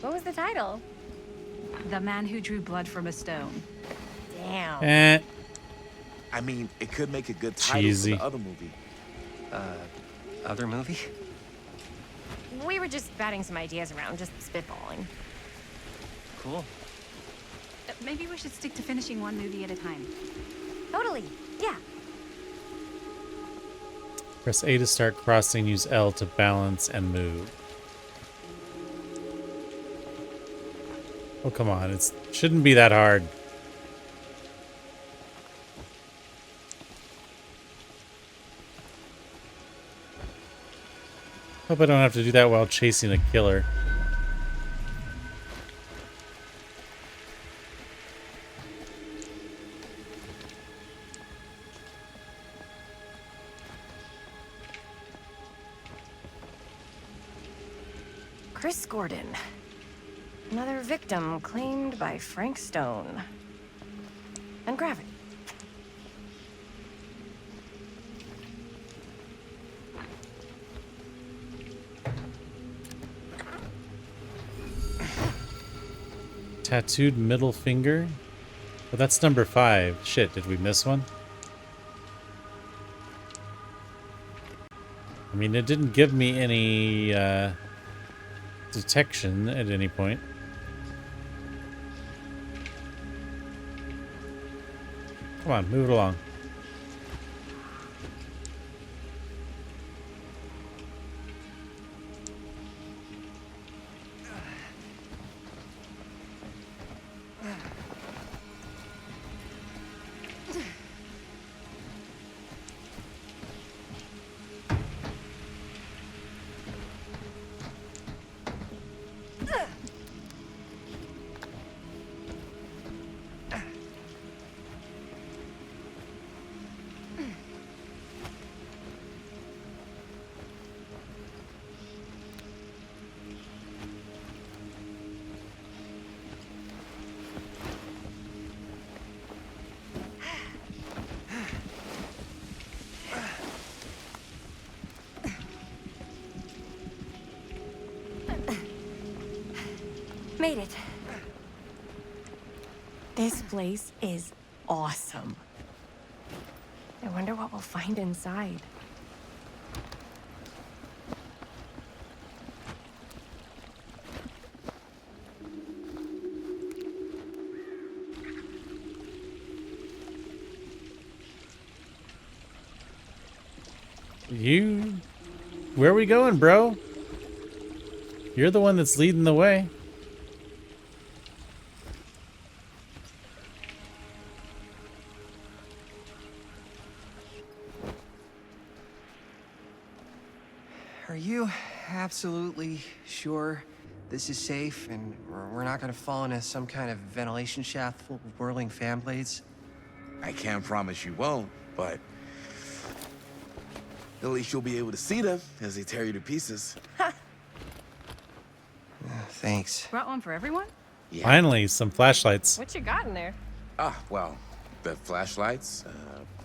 What was the title? The Man Who Drew Blood from a Stone. Damn. I mean, it could make a good title Cheesy. for the other movie. Other movie? We were just batting some ideas around, just spitballing. Cool. Maybe we should stick to finishing one movie at a time. Totally. Yeah. Press A to start crossing, use L to balance and move. Oh, come on. It shouldn't be that hard. Hope I don't have to do that while chasing a killer. Chris Gordon. Another victim claimed by Frank Stone. And gravity. Tattooed middle finger. Well, that's number 5. Shit, did we miss one? I mean, it didn't give me any detection at any point. Come on, move it along. Made it. This place is awesome. I wonder what we'll find inside. Where are we going, bro? You're the one that's leading the way. Are you absolutely sure this is safe and we're not gonna fall into some kind of ventilation shaft full of whirling fan blades? I can't promise you won't, but at least you'll be able to see them as they tear you to pieces. Thanks. Brought one for everyone? Yeah. Finally, some flashlights. What you got in there? Well, the flashlights,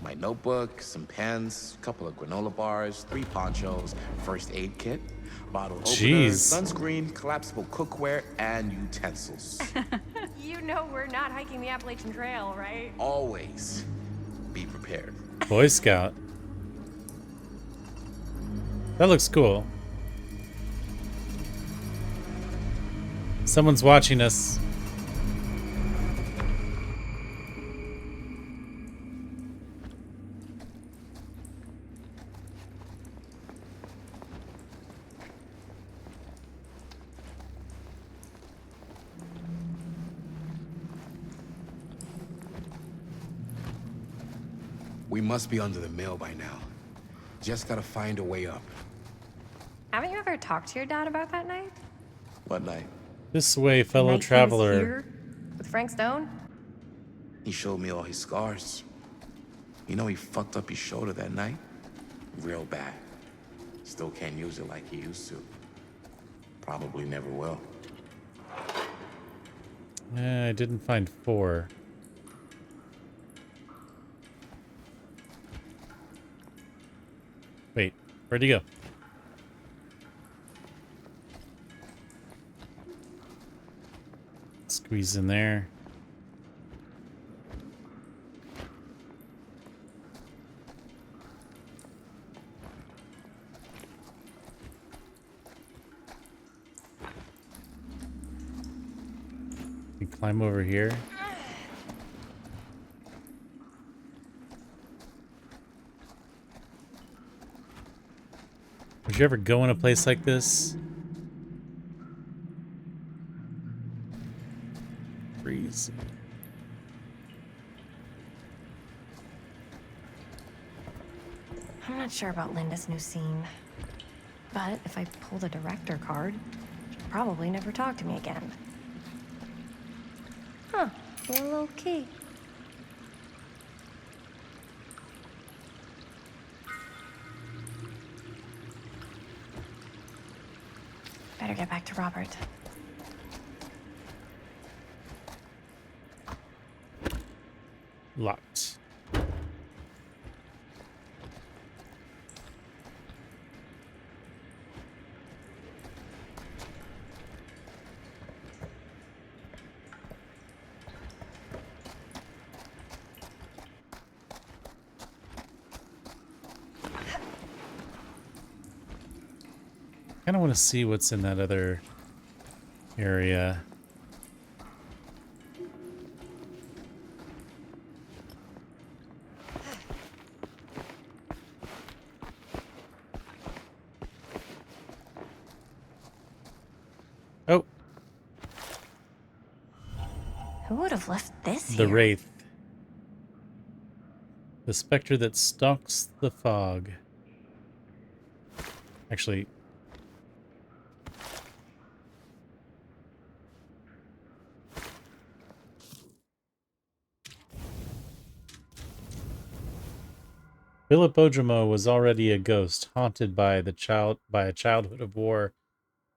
my notebook, some pens, a couple of granola bars, 3 ponchos, first aid kit, bottle opener, sunscreen, collapsible cookware, and utensils. You know we're not hiking the Appalachian Trail, right? Always be prepared. Boy Scout. That looks cool. Someone's watching us. We must be under the mill by now. Just gotta find a way up. Haven't you ever talked to your dad about that night? What night? This way, The fellow night he was traveler. here with Frank Stone? He showed me all his scars. You know he fucked up his shoulder that night? Real bad. Still can't use it like he used to. Probably never will. I didn't find 4. Wait, where'd he go? Squeeze in there. You can climb over here. Would you ever go in a place like this? Freeze. I'm not sure about Linda's new scene. But if I pull the director card, she'll probably never talk to me again. Huh, a little key. Better better get back to Robert. Locked. Kind of want to see what's in that other area. Oh, Who would have left this the here? Wraith. The specter that stalks the fog. Actually, Philip Ojimo was already a ghost, haunted by a childhood of war.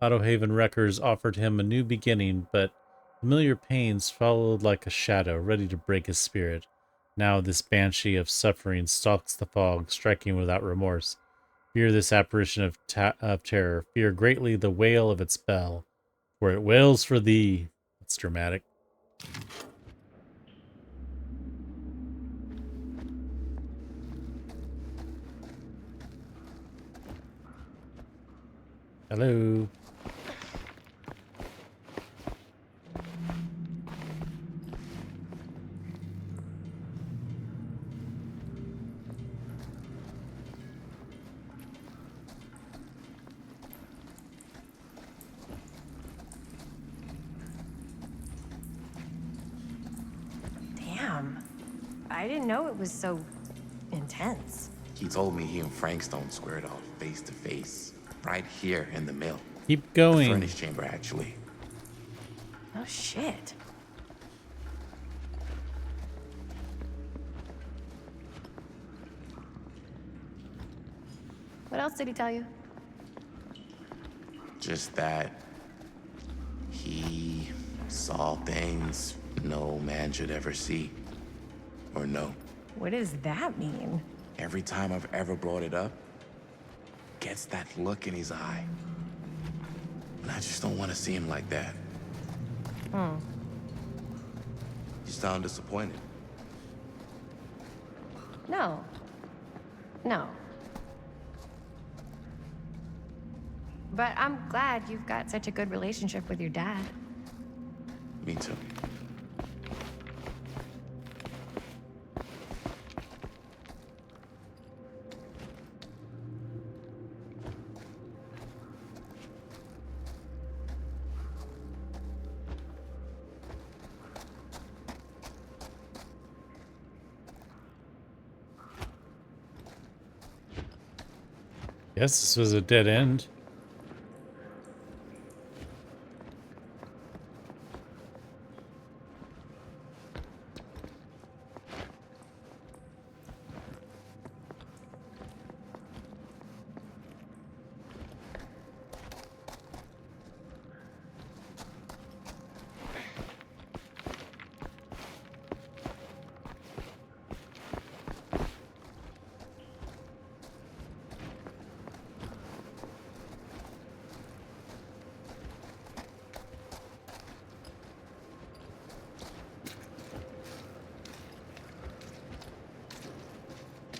Autohaven Wreckers offered him a new beginning, but familiar pains followed like a shadow, ready to break his spirit. Now this banshee of suffering stalks the fog, striking without remorse. Fear this apparition of terror. Fear greatly the wail of its bell, for it wails for thee. That's dramatic. Hello. Damn. I didn't know it was so intense. He told me he and Frankstone squared off face to face, right here in the mill. Keep going. The furnace chamber, actually. Oh, shit. What else did he tell you? Just that he saw things no man should ever see or know. What does that mean? Every time I've ever brought it up, gets that look in his eye. And I just don't want to see him like that. You sound disappointed. No. No. But I'm glad you've got such a good relationship with your dad. Me too. Yes, this was a dead end.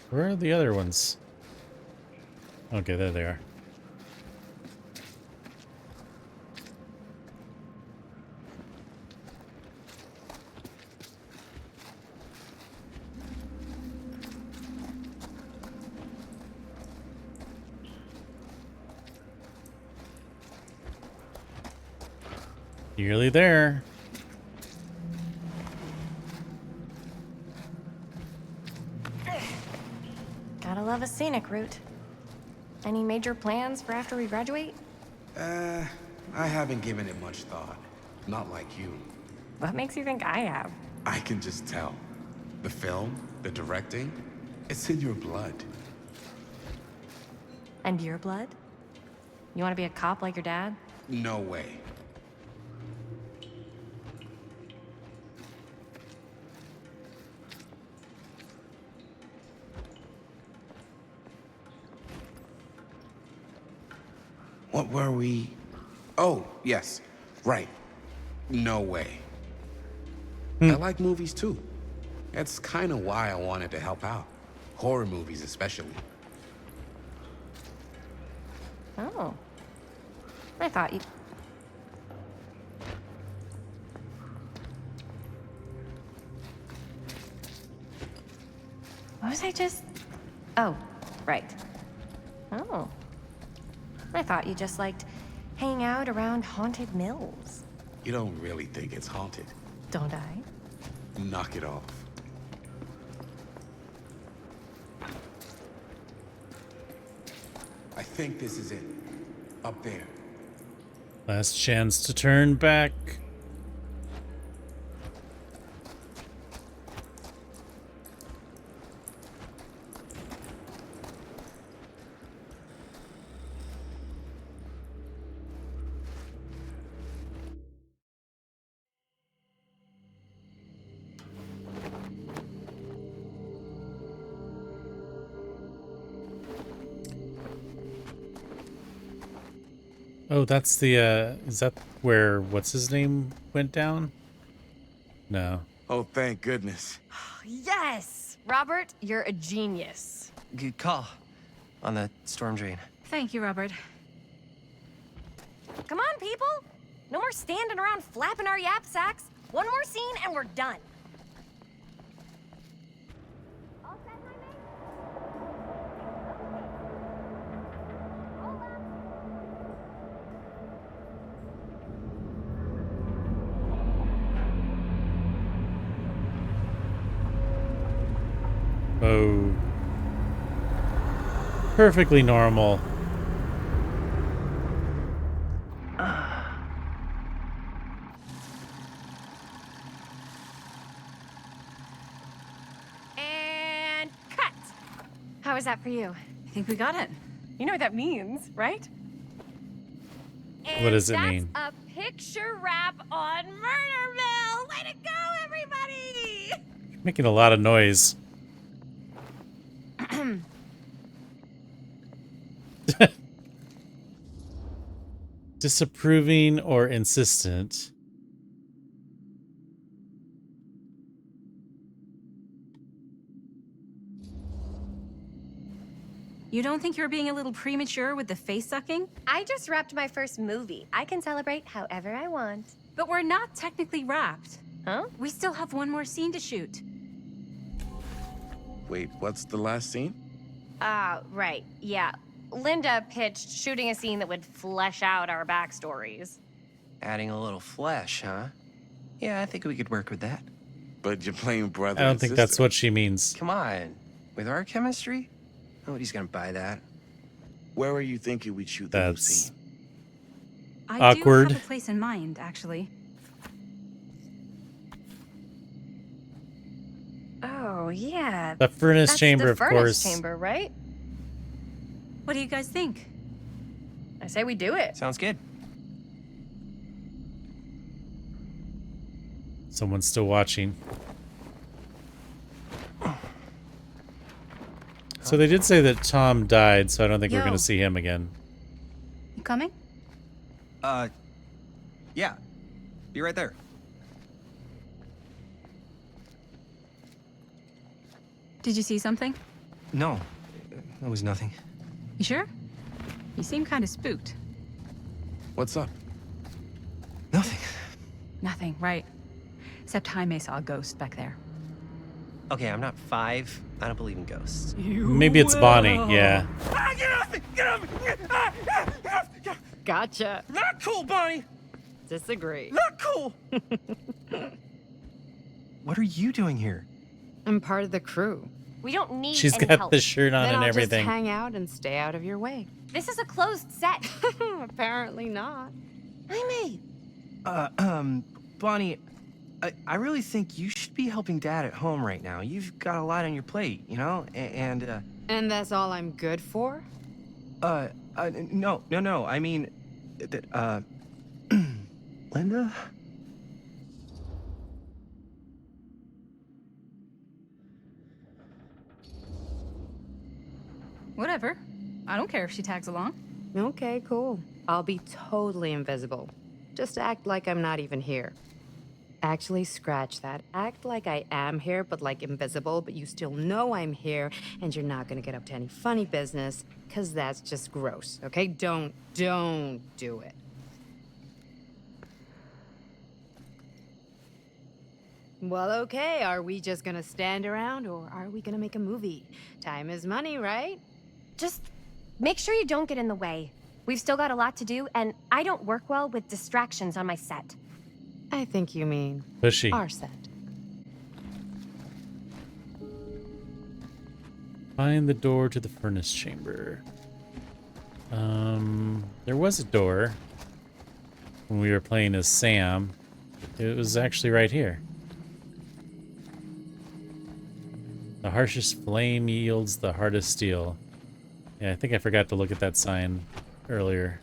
Where are the other ones? Okay, there they are. Nearly there. Gotta love a scenic route. Any major plans for after we graduate? I haven't given it much thought. Not like you. What makes you think I have? I can just tell. The film, the directing, it's in your blood. And your blood? You want to be a cop like your dad? No way. What were we? Oh, yes. Right. No way. I like movies too. That's kind of why I wanted to help out. Horror movies especially. Oh. I thought you... What was I just... Oh, right. Oh. I thought you just liked hanging out around haunted mills. You don't really think it's haunted. Don't I? Knock it off. I think this is it. Up there. Last chance to turn back. Oh, that's the, is that where, what's his name went down? No. Oh, thank goodness. Yes! Robert, you're a genius. Good call on the storm drain. Thank you, Robert. Come on, people! No more standing around flapping our yap sacks. One more scene and we're done. Oh. Perfectly normal. And cut! How was that for you? I think we got it. You know what that means, right? And What does it mean? That's a picture wrap on Murder Mill! Way to go, everybody! You're making a lot of noise. Disapproving or insistent? You don't think you're being a little premature with the face sucking? I just wrapped my first movie. I can celebrate however I want. But we're not technically wrapped. Huh? We still have one more scene to shoot. Wait, what's the last scene? Right. Yeah. Linda pitched shooting a scene that would flesh out our backstories. Adding a little flesh, huh? Yeah, I think we could work with that. But you're playing brother I don't and think sister. that's what she means. Come on. With our chemistry? Nobody's gonna buy that. Where were you thinking we'd shoot the new That's scene? I awkward. do have a place in mind, actually. Oh, yeah. The furnace That's chamber, the of furnace course. chamber, right? What do you guys think? I say we do it. Sounds good. Someone's still watching. So they did say that Tom died, so I don't think we're Yo. going to see him again. You coming? Yeah. Be right there. Did you see something? No, that was nothing. You sure? You seem kind of spooked. What's up? Nothing. Nothing, right. Except Jaime saw a ghost back there. Okay, I'm not 5. I don't believe in ghosts. Maybe it's Bonnie, yeah. Ah, get off me! Get off me! Ah, ah, ah, ah. Gotcha. Not cool, Bonnie! Disagree. Not cool! What are you doing here? I'm part of the crew. We don't need She's any got help. the shirt on Then and I'll everything. just hang out and stay out of your way. This is a closed set. Apparently not. Jaime! Bonnie, I really think you should be helping Dad at home right now. You've got a lot on your plate, you know? And And that's all I'm good for? no. I mean, that, Linda? Whatever. I don't care if she tags along. Okay, cool. I'll be totally invisible. Just act like I'm not even here. Actually, scratch that. Act like I am here, but like invisible, but you still know I'm here, and you're not gonna get up to any funny business, because that's just gross, okay? Don't do it. Well, okay, are we just gonna stand around, or are we gonna make a movie? Time is money, right? Just make sure you don't get in the way. We've still got a lot to do, and I don't work well with distractions on my set. I think you mean Pushy. our set. Find the door to the furnace chamber. There was a door when we were playing as Sam. It was actually right here. The harshest flame yields the hardest steel. Yeah, I think I forgot to look at that sign earlier.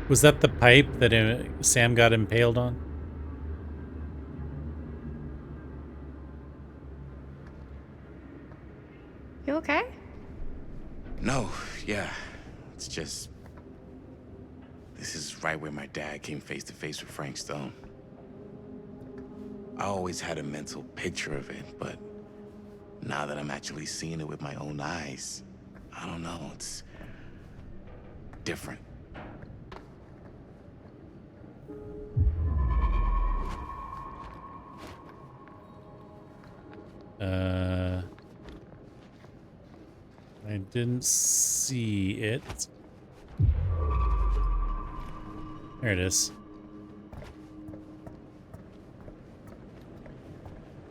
Was that the pipe that Sam got impaled on? You okay? No, yeah. It's just... This is right where my dad came face to face with Frank Stone. I always had a mental picture of it, but now that I'm actually seeing it with my own eyes, I don't know, it's different. I didn't see it. There it is.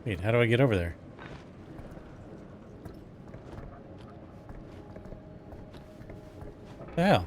Wait, how do I get over there? What the hell?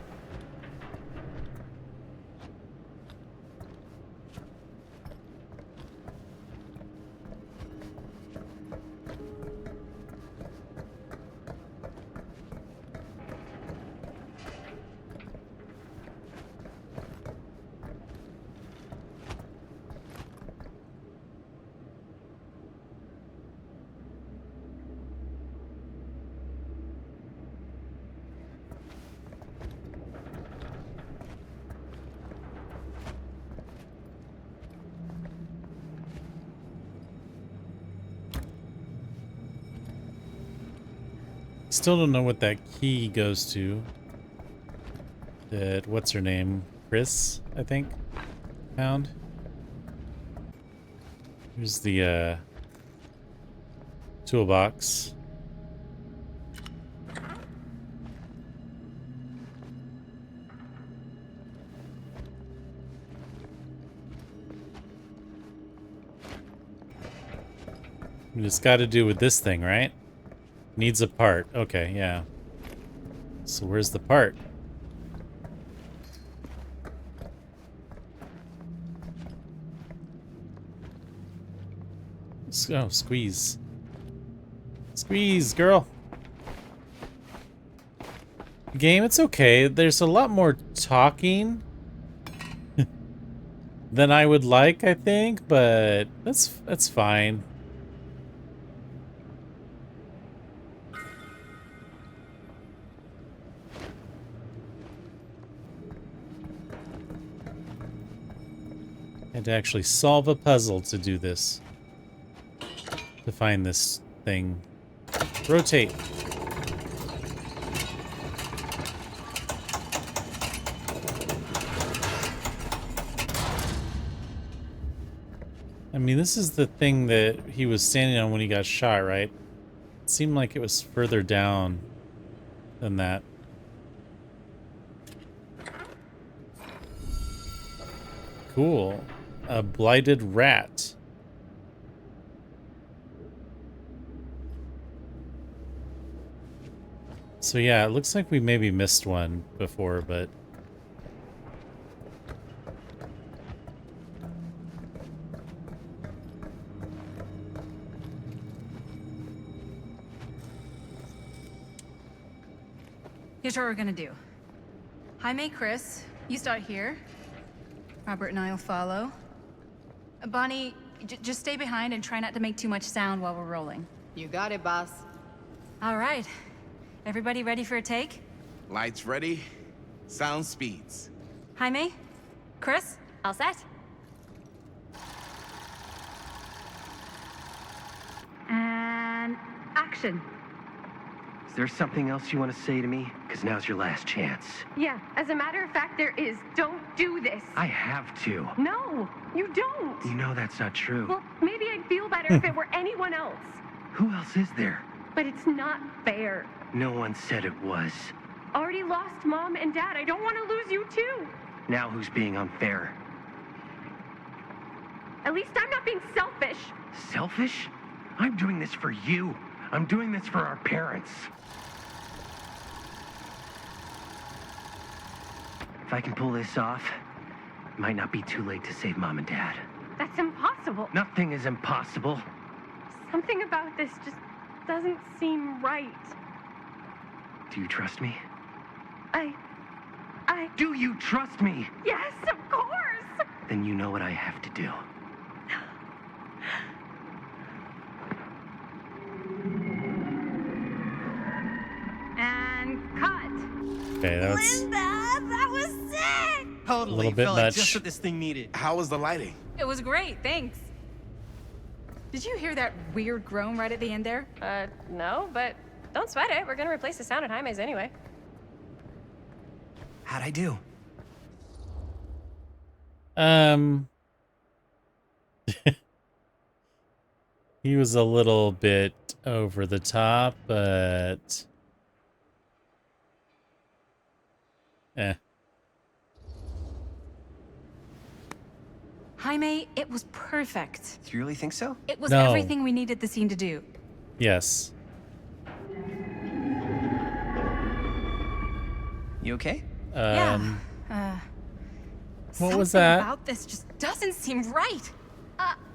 Still don't know what that key goes to. That, what's her name? Chris, I think, found. Here's the toolbox. And it's got to do with this thing, right? Needs a part. Okay, yeah. So where's the part? Oh, squeeze. Squeeze, girl. Game, it's okay. There's a lot more talking than I would like, I think, but that's fine. Had to actually solve a puzzle to do this. To find this thing. Rotate. I mean, this is the thing that he was standing on when he got shot, right? It seemed like it was further down than that. Cool. A blighted rat. So yeah, it looks like we maybe missed one before, but... Here's what we're gonna do. Jaime, Chris, you start here. Robert and I will follow. Bonnie, just stay behind and try not to make too much sound while we're rolling. You got it, boss. All right. Everybody ready for a take? Lights ready, sound speeds. Jaime? Chris? All set? And action. Is there something else you want to say to me? Because now's your last chance. Yeah, as a matter of fact, there is. Don't do this. I have to. No, you don't. You know that's not true. Well, maybe I'd feel better if it were anyone else. Who else is there? But it's not fair. No one said it was. Already lost Mom and Dad. I don't want to lose you too. Now who's being unfair? At least I'm not being selfish. Selfish? I'm doing this for you. I'm doing this for our parents. If I can pull this off, it might not be too late to save Mom and Dad. That's impossible. Nothing is impossible. Something about this just doesn't seem right. Do you trust me? I... Do you trust me? Yes, of course! Then you know what I have to do. And cut. Okay, that's... Linda, that was sick! Totally. A little bit Felt like much. just what this thing needed. How was the lighting? It was great, thanks. Did you hear that weird groan right at the end there? No, but don't sweat it. We're gonna replace the sound at Jaime's anyway. How'd I do? He was a little bit over the top, but... Jaime, it was perfect. Do you really think so? It was No. everything we needed the scene to do. Yes. You okay? What What was something that? about this just doesn't seem right.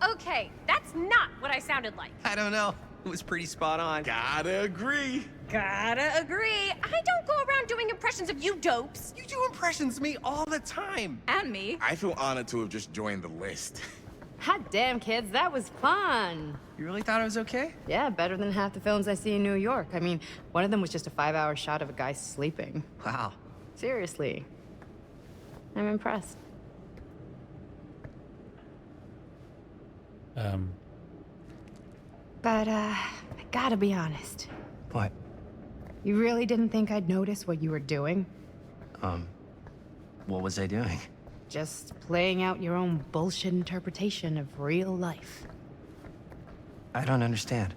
Okay, that's not what I sounded like. I don't know. It was pretty spot on. Gotta agree. Gotta agree. I don't go around doing impressions of you dopes. You do impressions of me all the time. And me. I feel honored to have just joined the list. Hot damn, kids, that was fun. You really thought it was okay? Yeah, better than half the films I see in New York. I mean, one of them was just a 5-hour shot of a guy sleeping. Wow. Seriously. I'm impressed. But, I gotta be honest. What? You really didn't think I'd notice what you were doing? What was I doing? Just playing out your own bullshit interpretation of real life. I don't understand.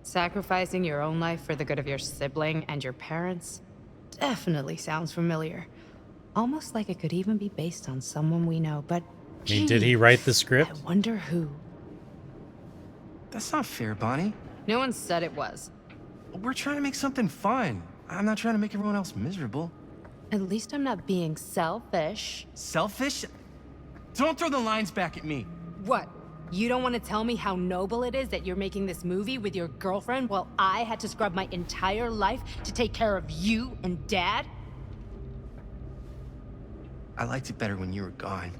Sacrificing your own life for the good of your sibling and your parents definitely sounds familiar. Almost like it could even be based on someone we know, but I mean, did he write the script? I wonder who. That's not fair, Bonnie. No one said it was. We're trying to make something fun. I'm not trying to make everyone else miserable. At least I'm not being selfish. Selfish? Don't throw the lines back at me. What? You don't want to tell me how noble it is that you're making this movie with your girlfriend while I had to scrub my entire life to take care of you and Dad? I liked it better when you were gone.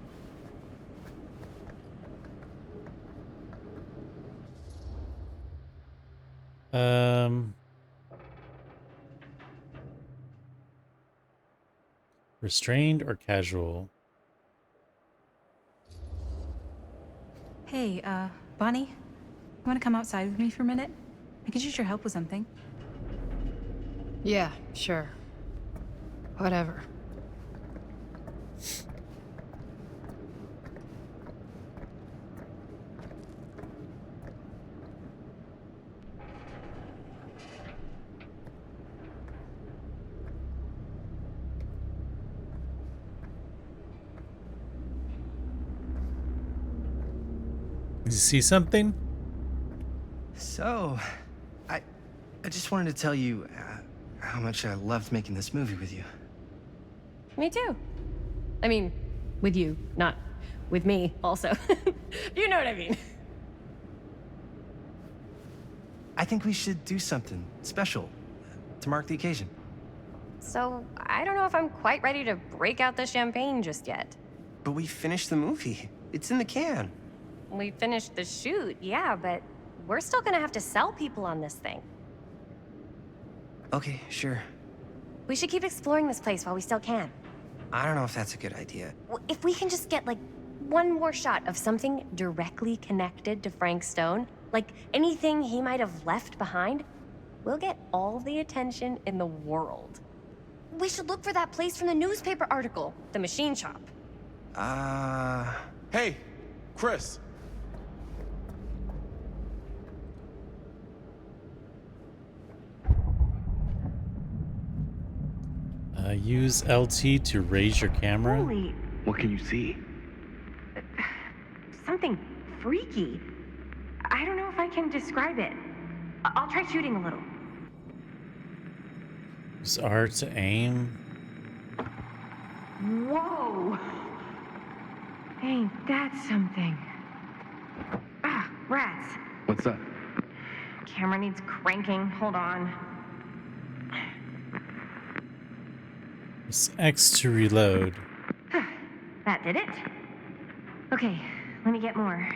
Restrained or casual? Hey, Bonnie, you want to come outside with me for a minute? I could use your help with something. Yeah, sure. Whatever. Did you see something? So, I just wanted to tell you, how much I loved making this movie with you. Me too. I mean, with you, not with me, also. You know what I mean. I think we should do something special to mark the occasion. So, I don't know if I'm quite ready to break out the champagne just yet. But we finished the movie. It's in the can. We finished the shoot, yeah, but we're still gonna have to sell people on this thing. Okay, sure. We should keep exploring this place while we still can. I don't know if that's a good idea. If we can just get, like, one more shot of something directly connected to Frank Stone, like anything he might have left behind, we'll get all the attention in the world. We should look for that place from the newspaper article, the machine shop. Hey, Chris. Use LT to raise your camera. Holy, What can you see? something freaky. I don't know if I can describe it. I'll try shooting a little. Use R to aim. Whoa! Ain't that something? Ah, rats. What's up? Camera needs cranking. Hold on. Use X to reload. That did it? Okay, let me get more.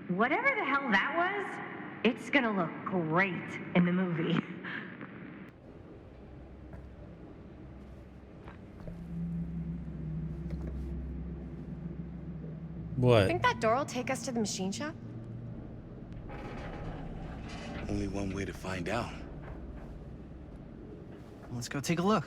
Whatever the hell that was, it's gonna look great in the movie. What? Think that door will take us to the machine shop? Only one way to find out. Let's go take a look.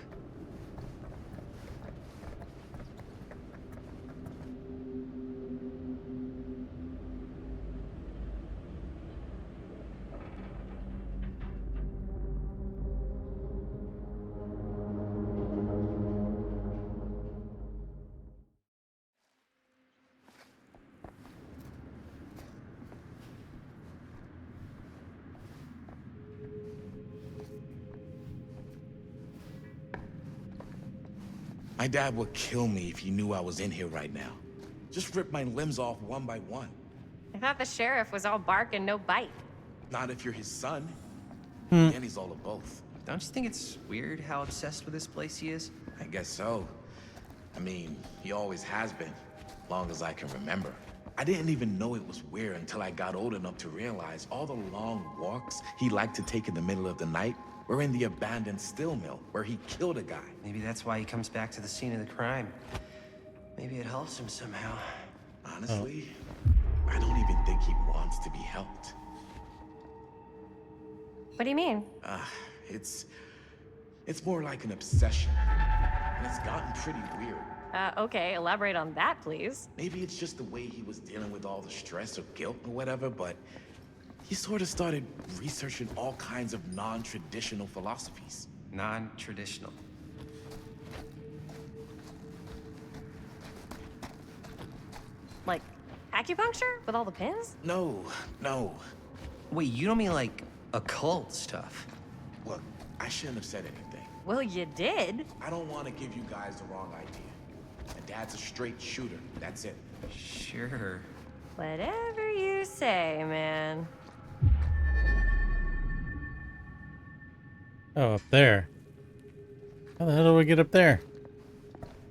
My dad would kill me if he knew I was in here right now. Just rip my limbs off one by one. I thought the sheriff was all bark and no bite. Not if you're his son. And he's all of both. Don't you think it's weird how obsessed with this place he is? I guess so. I mean, he always has been, long as I can remember. I didn't even know it was weird until I got old enough to realize all the long walks he liked to take in the middle of the night were in the abandoned steel mill where he killed a guy. Maybe that's why he comes back to the scene of the crime. Maybe it helps him somehow. Honestly, I don't even think he wants to be helped. What do you mean? It's more like an obsession. And it's gotten pretty weird. Okay, elaborate on that, please. Maybe it's just the way he was dealing with all the stress or guilt or whatever, but he sort of started researching all kinds of non-traditional philosophies. Non-traditional. Like acupuncture with all the pins? No. Wait, you don't mean like occult stuff? Look, I shouldn't have said anything. Well, you did. I don't want to give you guys the wrong idea. My dad's a straight shooter. That's it. Sure. Whatever you say, man. Oh, up there. How the hell do we get up there?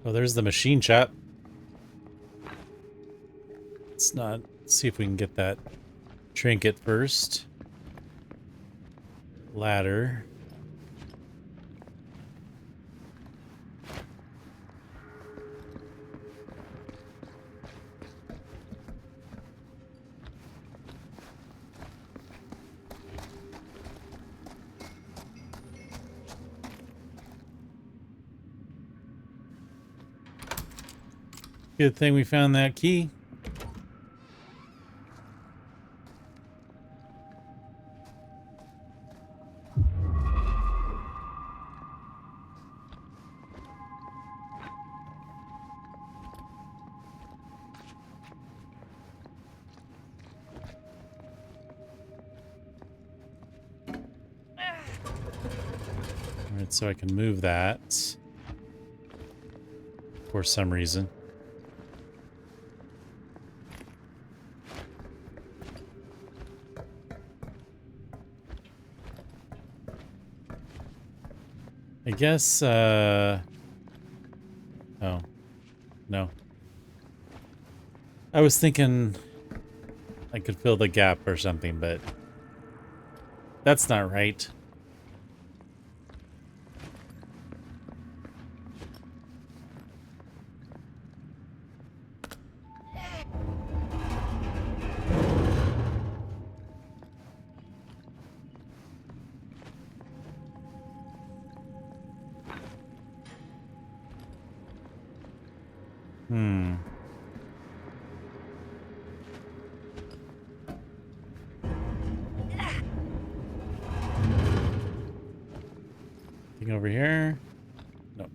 Oh, there's the machine shop. Let's see if we can get that trinket first. Ladder. Good thing we found that key. Alright, so I can move that. For some reason. I guess, oh. No. I was thinking I could fill the gap or something, but that's not right. Anything over here? No.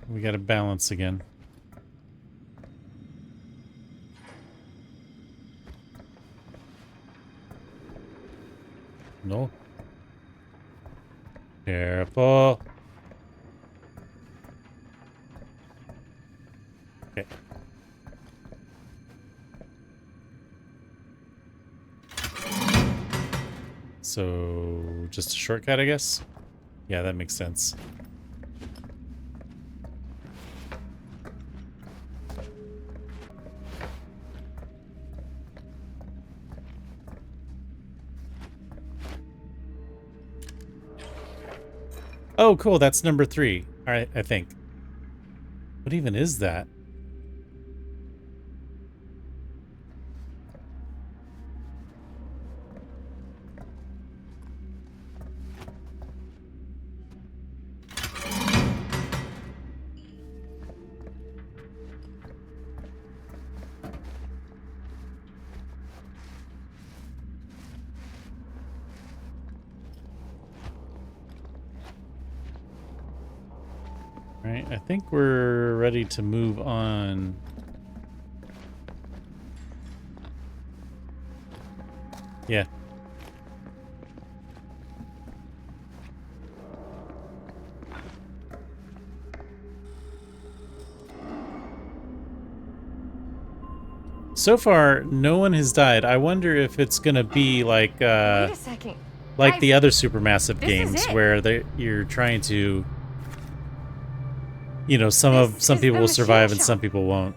We gotta balance again. No. Careful. Okay. So, just a shortcut, I guess? Yeah, that makes sense. Oh, cool. That's number 3. All right, I think. What even is that? Right, I think we're ready to move on. Yeah. So far, no one has died. I wonder if it's gonna be like Wait a second. like Guys, the other Supermassive this is games it. where you're trying to, you know, some people will survive and some people won't.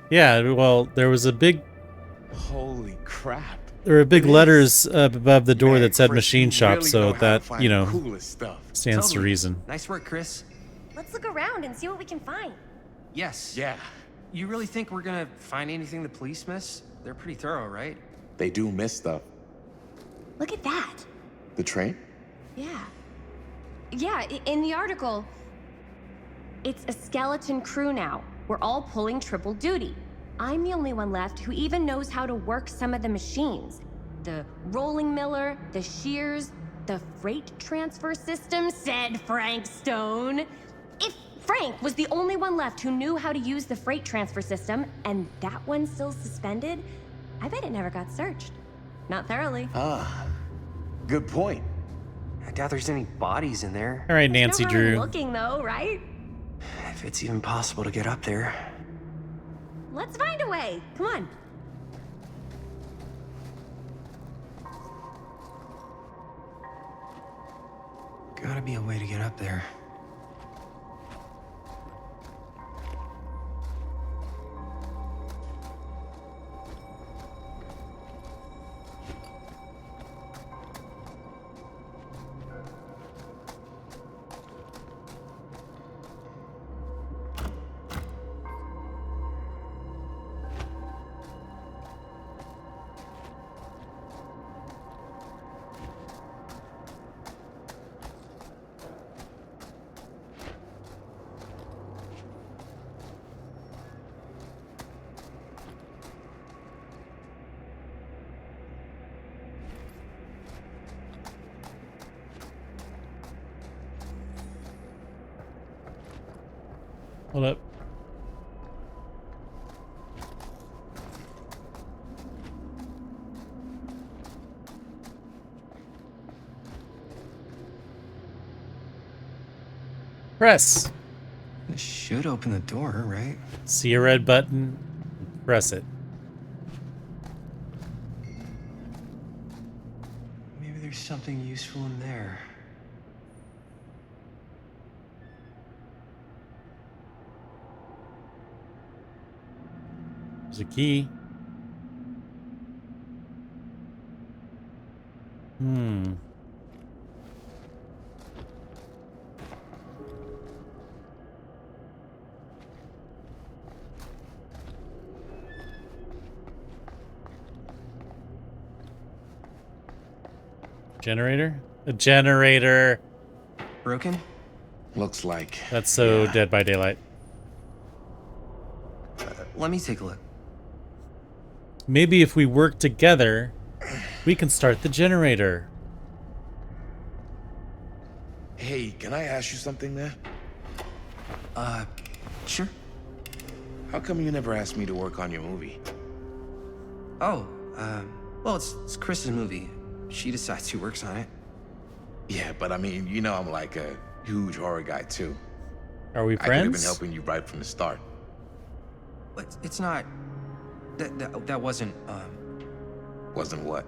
Yeah, well, there was a big Holy crap. there were big It letters above the door Man, that said Chris, machine you shop, really so know how to that, find you the know, coolest stuff. stands to reason. Nice work, Chris. Let's look around and see what we can find. Yes. Yeah. You really think we're gonna find anything the police miss? They're pretty thorough, right? They do miss stuff. Look at that. The train? Yeah. Yeah, in the article, it's a skeleton crew now. We're all pulling triple duty. I'm the only one left who even knows how to work some of the machines. The rolling miller, the shears, the freight transfer system, said Frank Stone. If Frank was the only one left who knew how to use the freight transfer system, and that one's still suspended, I bet it never got searched. Not thoroughly. Ah, good point. I doubt there's any bodies in there. All right, Nancy No harm in Drew. looking though, right? If it's even possible to get up there. Let's find a way. Come on. Gotta be a way to get up there. Hold up. Press. This should open the door, right? See a red button? Press it. Maybe there's something useful in there. There's a key. Generator? A generator. Broken? Looks like. That's so Dead by Daylight. Let me take a look. Maybe if we work together, we can start the generator. Hey, can I ask you something there? Sure. How come you never asked me to work on your movie? Oh, well, it's Chris's movie. She decides who works on it. Yeah, but I mean, you know I'm like a huge horror guy, too. Are we I could have been friends? helping you right from the start. But it's not... That wasn't, Wasn't what?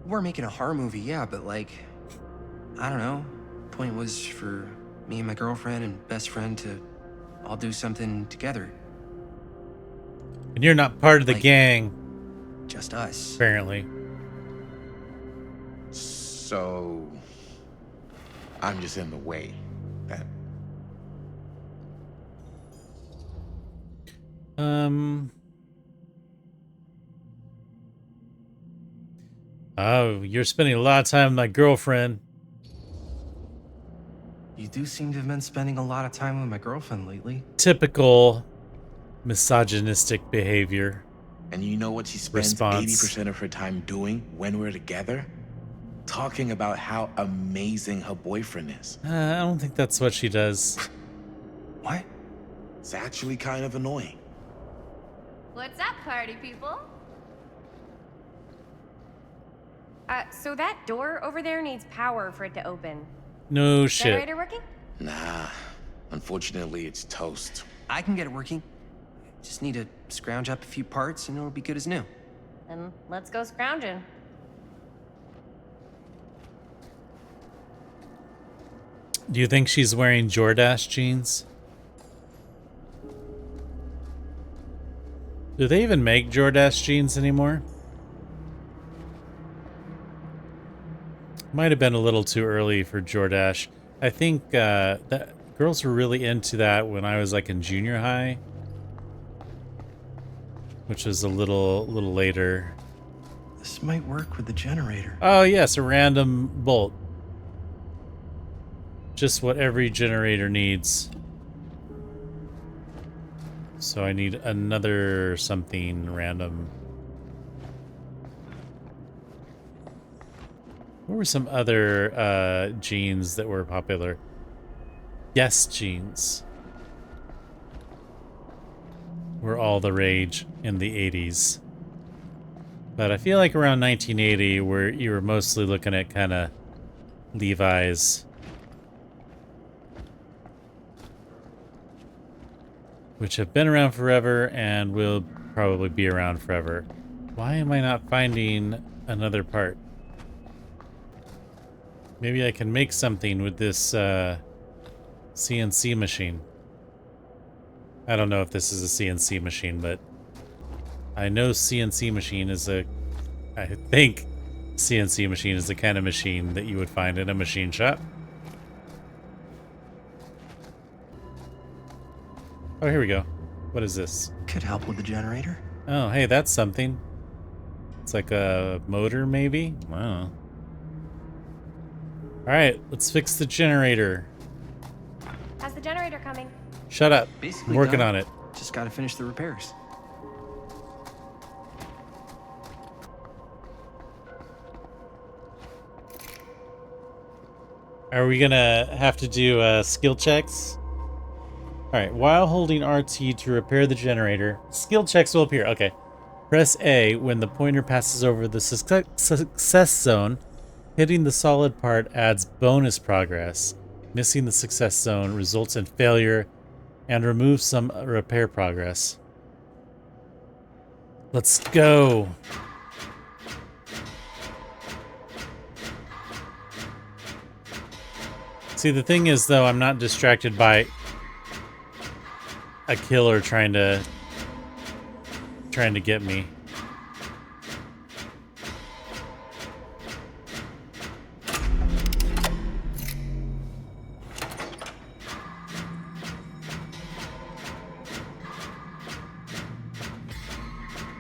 We're making a horror movie, yeah, but like... I don't know. Point was for me and my girlfriend and best friend to all do something together. And you're not part of the Like, gang. Just us. Apparently. So... I'm just in the way, then. Oh, you're spending a lot of time with my girlfriend. You do seem to have been spending a lot of time with my girlfriend lately. Typical misogynistic behavior. And you know what she spends 80% of her time doing when we're together? Talking about how amazing her boyfriend is. I don't think that's what she does. What? It's actually kind of annoying. What's up, party people? So that door over there needs power for it to open. No shit. Generator working? Nah, unfortunately it's toast. I can get it working. Just need to scrounge up a few parts and it'll be good as new. Then let's go scrounging. Do you think she's wearing Jordache jeans? Do they even make Jordache jeans anymore? Might have been a little too early for Jordache. I think that girls were really into that when I was like in junior high, which was a little later. This might work with the generator. Oh yes, a random bolt. Just what every generator needs. So I need another something random. What were some other jeans that were popular? Yes, jeans were all the rage in the 80s. But I feel like around 1980, where you were mostly looking at kind of Levi's. Which have been around forever and will probably be around forever. Why am I not finding another part? Maybe I can make something with this CNC machine. I don't know if this is a CNC machine, but I know CNC machine is I think CNC machine is the kind of machine that you would find in a machine shop. Oh, here we go. What is this? Could help with the generator. Oh, hey, that's something. It's like a motor, maybe? Wow. Alright, let's fix the generator. How's the generator coming? Shut up. Basically I'm working done. on it. Just gotta finish the repairs. Are we gonna have to do skill checks? Alright, while holding RT to repair the generator, skill checks will appear. Okay. Press A when the pointer passes over the success zone. Hitting the solid part adds bonus progress. Missing the success zone results in failure and removes some repair progress. Let's go. See, the thing is, though, I'm not distracted by a killer trying to get me.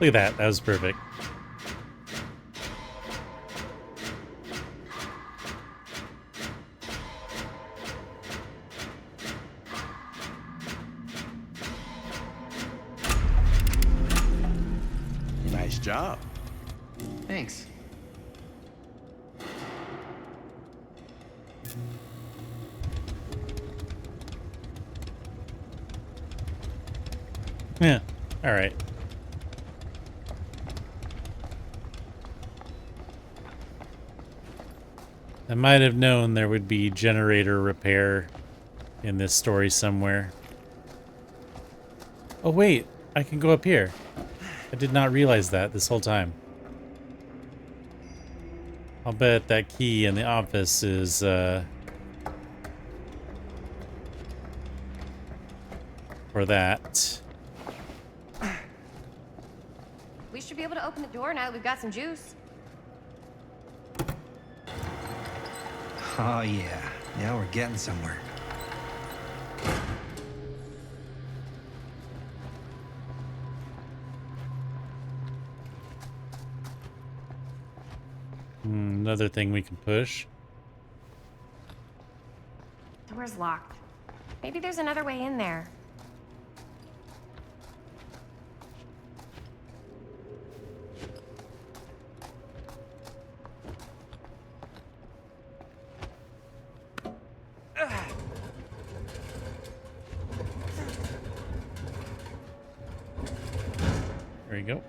Look at that. That was perfect. Nice job. Thanks. Yeah. All right. I might have known there would be generator repair in this story somewhere. Oh wait, I can go up here. I did not realize that this whole time. I'll bet that key in the office is for that. We should be able to open the door now that we've got some juice. Oh, yeah. Now we're getting somewhere. Another thing we can push. Door's locked. Maybe there's another way in there. There we go.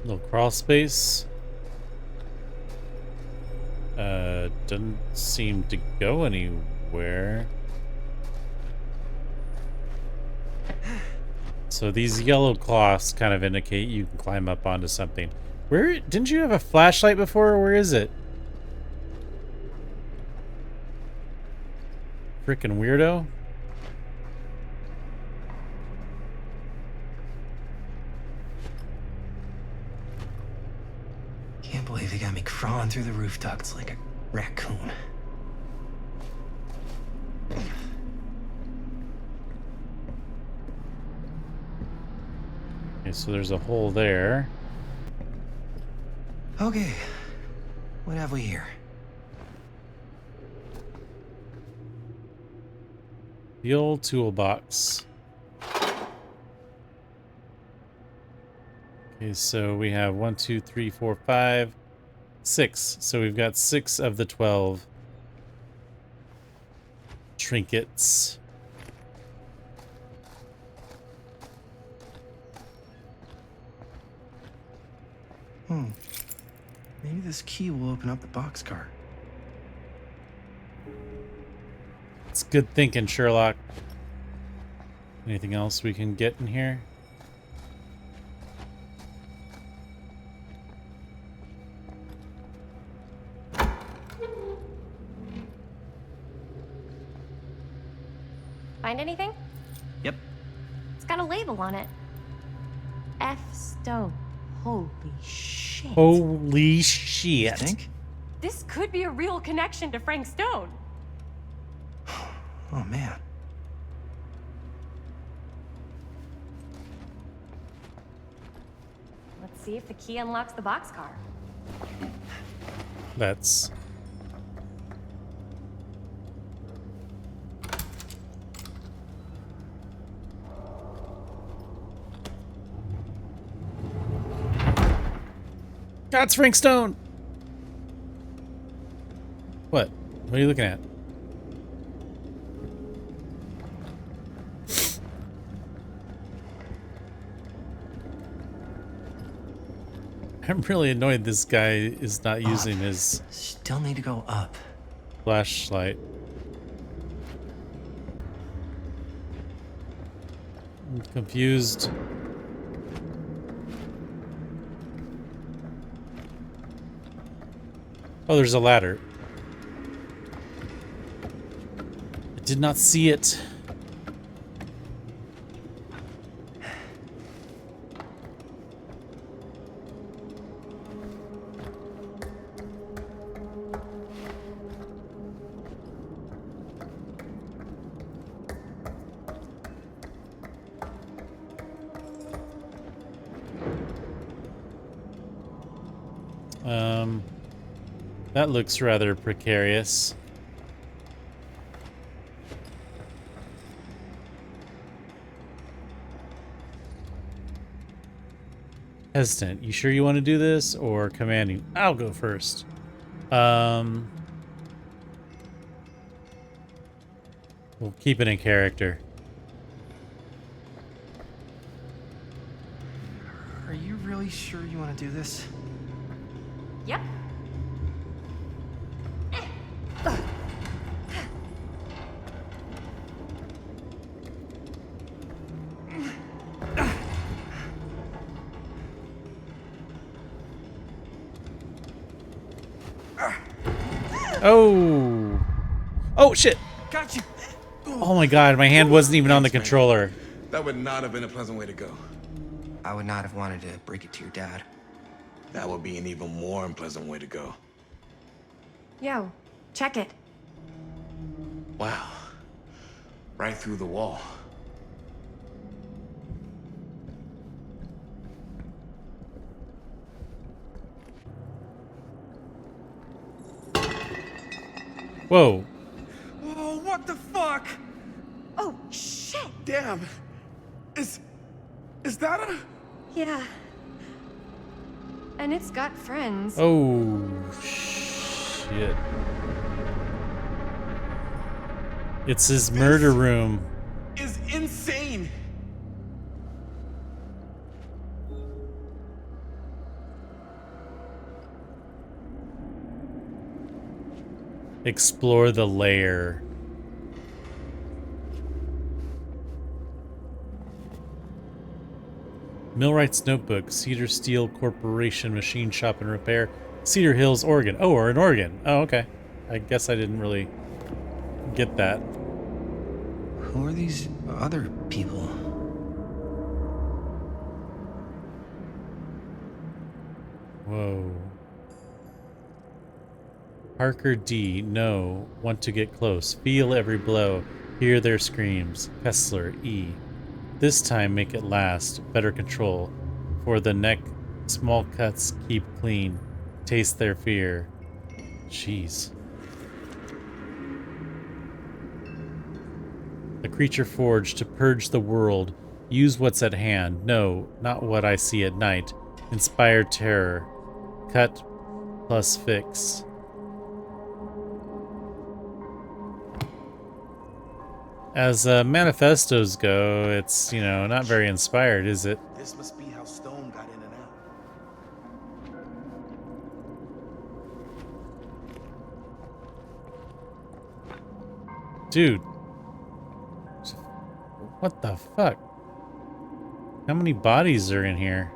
Little crawl space. Doesn't seem to go anywhere. So these yellow cloths kind of indicate you can climb up onto something. Where didn't you have a flashlight before? Where is it? Frickin' weirdo. Can't believe they got me crawling through the roof ducts like a raccoon. Okay, so there's a hole there. Okay, what have we here? The old toolbox. Okay, so we have 1, 2, 3, 4, 5, 6. So we've got 6 of the 12 trinkets. Maybe this key will open up the boxcar. It's good thinking, Sherlock. Anything else we can get in here? Find anything? Yep. It's got a label on it. F. Stone. Holy shit. Holy shit. Think? This could be a real connection to Frank Stone. Oh, man. Let's see if the key unlocks the boxcar. Let's. God, it's Frank Stone! What? What are you looking at? I'm really annoyed this guy is not using his... Still need to go up. Flashlight. I'm confused. Oh, there's a ladder. I did not see it. That looks rather precarious. Hesitant. You sure you want to do this, or commanding? I'll go first. We'll keep it in character. Are you really sure you want to do this? Yep. Oh! Oh, shit! Got you! Oh my god, my hand wasn't even on the controller. That would not have been a pleasant way to go. I would not have wanted to break it to your dad. That would be an even more unpleasant way to go. Yo, check it. Wow. Right through the wall. Whoa. Oh, what the fuck? Oh, shit! Damn. Is that a... Yeah. And it's got friends. Oh, shit. It's his murder room. Is insane. Explore the lair. Millwright's Notebook, Cedar Steel Corporation Machine Shop and Repair, Cedar Hills, Oregon. Oh, or in Oregon. Oh, okay. I guess I didn't really get that. Who are these other people? Whoa. Parker D. No. Want to get close. Feel every blow. Hear their screams. Kessler E. This time make it last. Better control. For the neck, small cuts keep clean. Taste their fear. Jeez. The creature forged to purge the world. Use what's at hand. No, not what I see at night. Inspire terror. Cut plus fix. As manifestos go, it's, you know, not very inspired, is it? This must be how Stone got in and out. Dude. What the fuck? How many bodies are in here?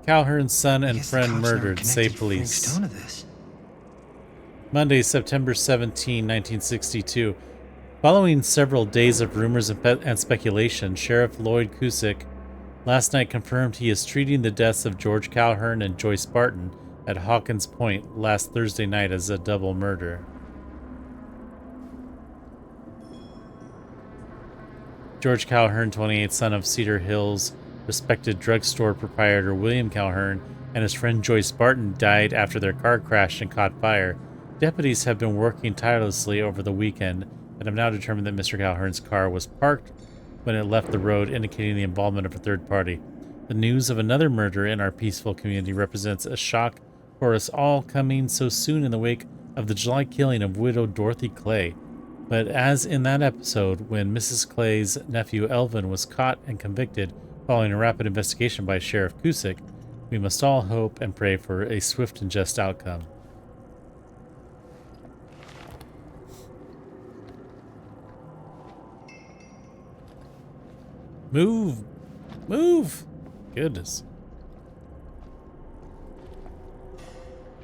Calhoun's son and friend murdered. Say police. Monday, September 17, 1962. Following several days of rumors and speculation, Sheriff Lloyd Cusick last night confirmed he is treating the deaths of George Calhoun and Joyce Barton at Hawkins Point last Thursday night as a double murder. George Calhoun, 28, son of Cedar Hills, respected drugstore proprietor William Calhoun, and his friend Joyce Barton died after their car crashed and caught fire. Deputies have been working tirelessly over the weekend and have now determined that Mr. Calhoun's car was parked when it left the road, indicating the involvement of a third party. The news of another murder in our peaceful community represents a shock for us all, coming so soon in the wake of the July killing of widow Dorothy Clay. But as in that episode, when Mrs. Clay's nephew Elvin was caught and convicted following a rapid investigation by Sheriff Cusick, we must all hope and pray for a swift and just outcome. Move! Move! Goodness.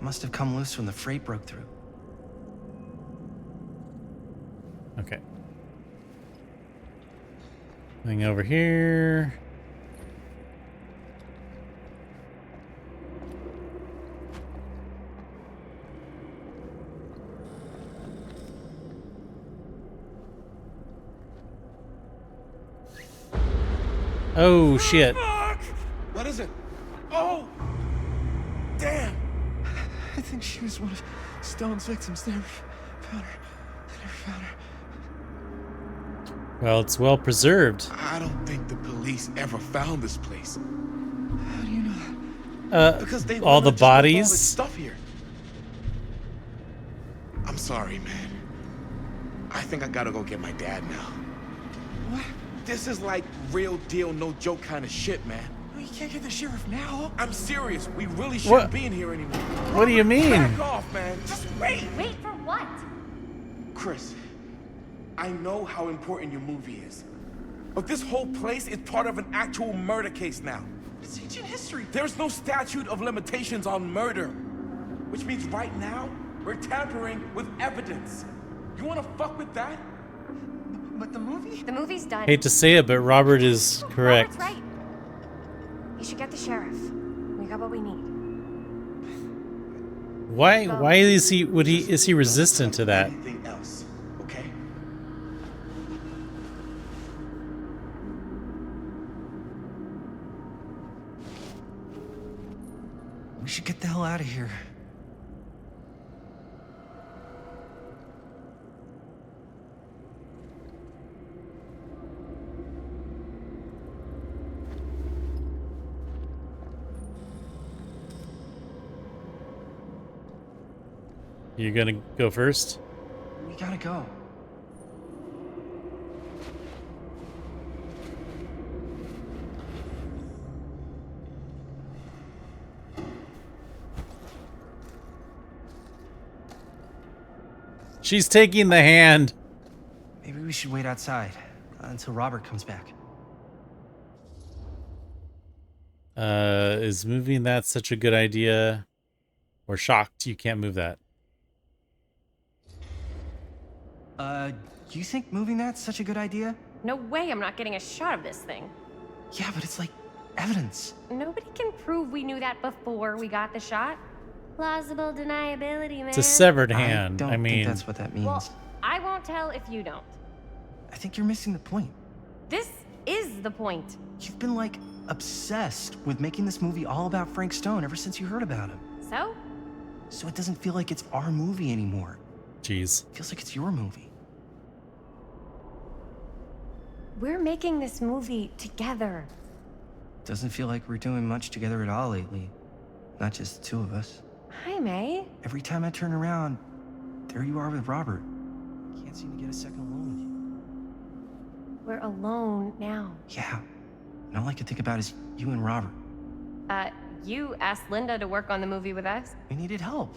Must have come loose when the freight broke through. Okay. Thing over here. Oh, shit. What is it? Oh! Damn! I think she was one of Stone's victims. They never found her. They never found her. Well, it's well preserved. I don't think the police ever found this place. How do you know that? Because they all the just left all this bodies. stuff here. I'm sorry, man. I think I gotta go get my dad now. What? This is like real deal, no joke kind of shit, man. You can't get the sheriff now. I'm serious. We really shouldn't What? be in here anymore. What do you mean? Back off, man. Just wait. Wait for what? Chris, I know how important your movie is. But this whole place is part of an actual murder case now. It's ancient history. There's no statute of limitations on murder. Which means right now, we're tampering with evidence. You wanna fuck with that? But the movie? The movie's done. Hate to say it, but Robert is correct. Robert's right. You should get the sheriff. We got what we need. Why is he resistant to that? Anything else, okay? We should get the hell out of here. You gonna go first? We gotta go. She's taking the hand. Maybe we should wait outside until Robert comes back. Is moving that such a good idea? We're shocked you can't move that. You think moving that's such a good idea? No way I'm not getting a shot of this thing. Yeah, but it's like evidence. Nobody can prove we knew that before we got the shot. Plausible deniability, man. It's a severed hand. I mean, think that's what that means. Well, I won't tell if you don't. I think you're missing the point. This is the point. You've been like obsessed with making this movie all about Frank Stone ever since you heard about him. So? So it doesn't feel like it's our movie anymore. Jeez. It feels like it's your movie. We're making this movie together. Doesn't feel like we're doing much together at all lately. Not just the two of us. Hi, May. Every time I turn around, there you are with Robert. Can't seem to get a second alone with you. We're alone now. Yeah. And all I can think about is you and Robert. You asked Linda to work on the movie with us? We needed help.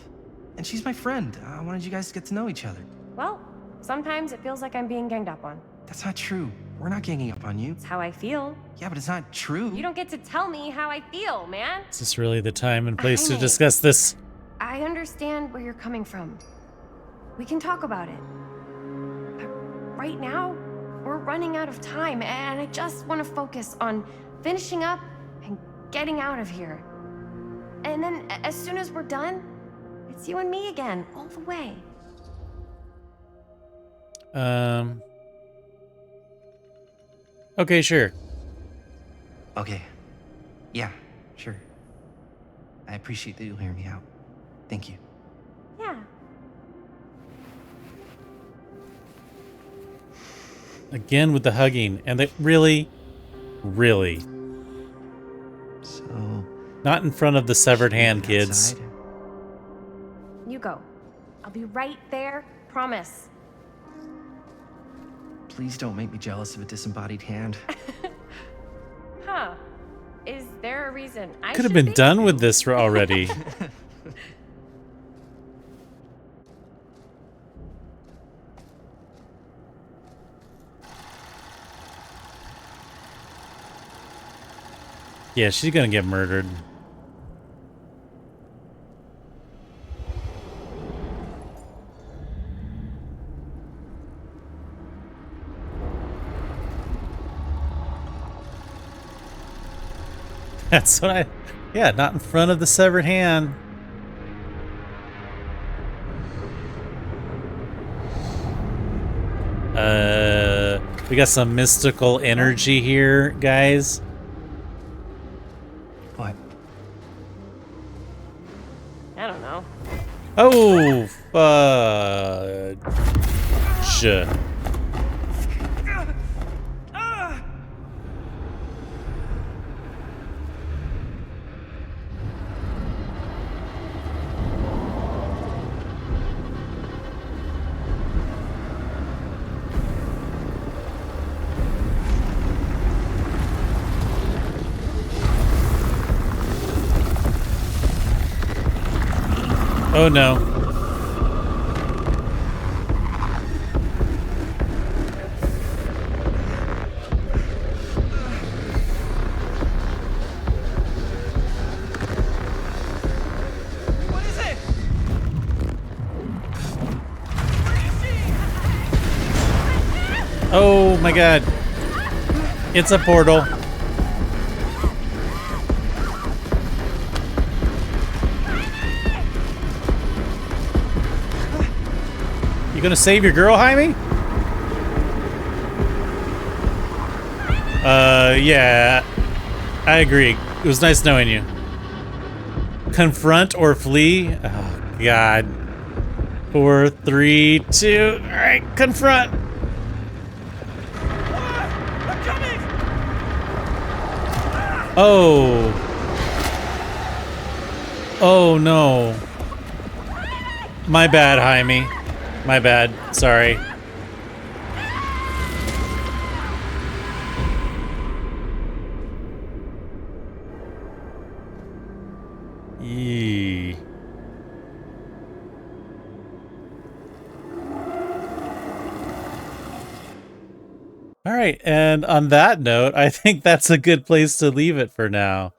And she's my friend. I wanted you guys to get to know each other. Well, sometimes it feels like I'm being ganged up on. That's not true. We're not ganging up on you. It's how I feel. Yeah, but it's not true. You don't get to tell me how I feel, man. Is this really the time and place to May. discuss this? I understand where you're coming from. We can talk about it. But right now, we're running out of time, and I just want to focus on finishing up and getting out of here. And then, as soon as we're done, it's you and me again, all the way. Okay, sure. Okay. Yeah, sure. I appreciate that you'll hear me out. Thank you. Yeah. Again with the hugging. And they really? So... Not in front of the severed hand, kids. Outside? You go. I'll be right there. Promise. Please don't make me jealous of a disembodied hand. Huh. Is there a reason I Could have should been be? done with this already. Yeah, she's gonna get murdered. That's what yeah, not in front of the severed hand. We got some mystical energy here, guys. What? I don't know. Oh, fudge. Oh no. What is it? Oh my god. It's a portal. You gonna save your girl, Jaime? Yeah. I agree. It was nice knowing you. Confront or flee? Oh, God. 4, 3, 2. Alright, confront. Oh. Oh, no. My bad, Jaime. My bad. Sorry. Yee. All right, and on that note, I think that's a good place to leave it for now.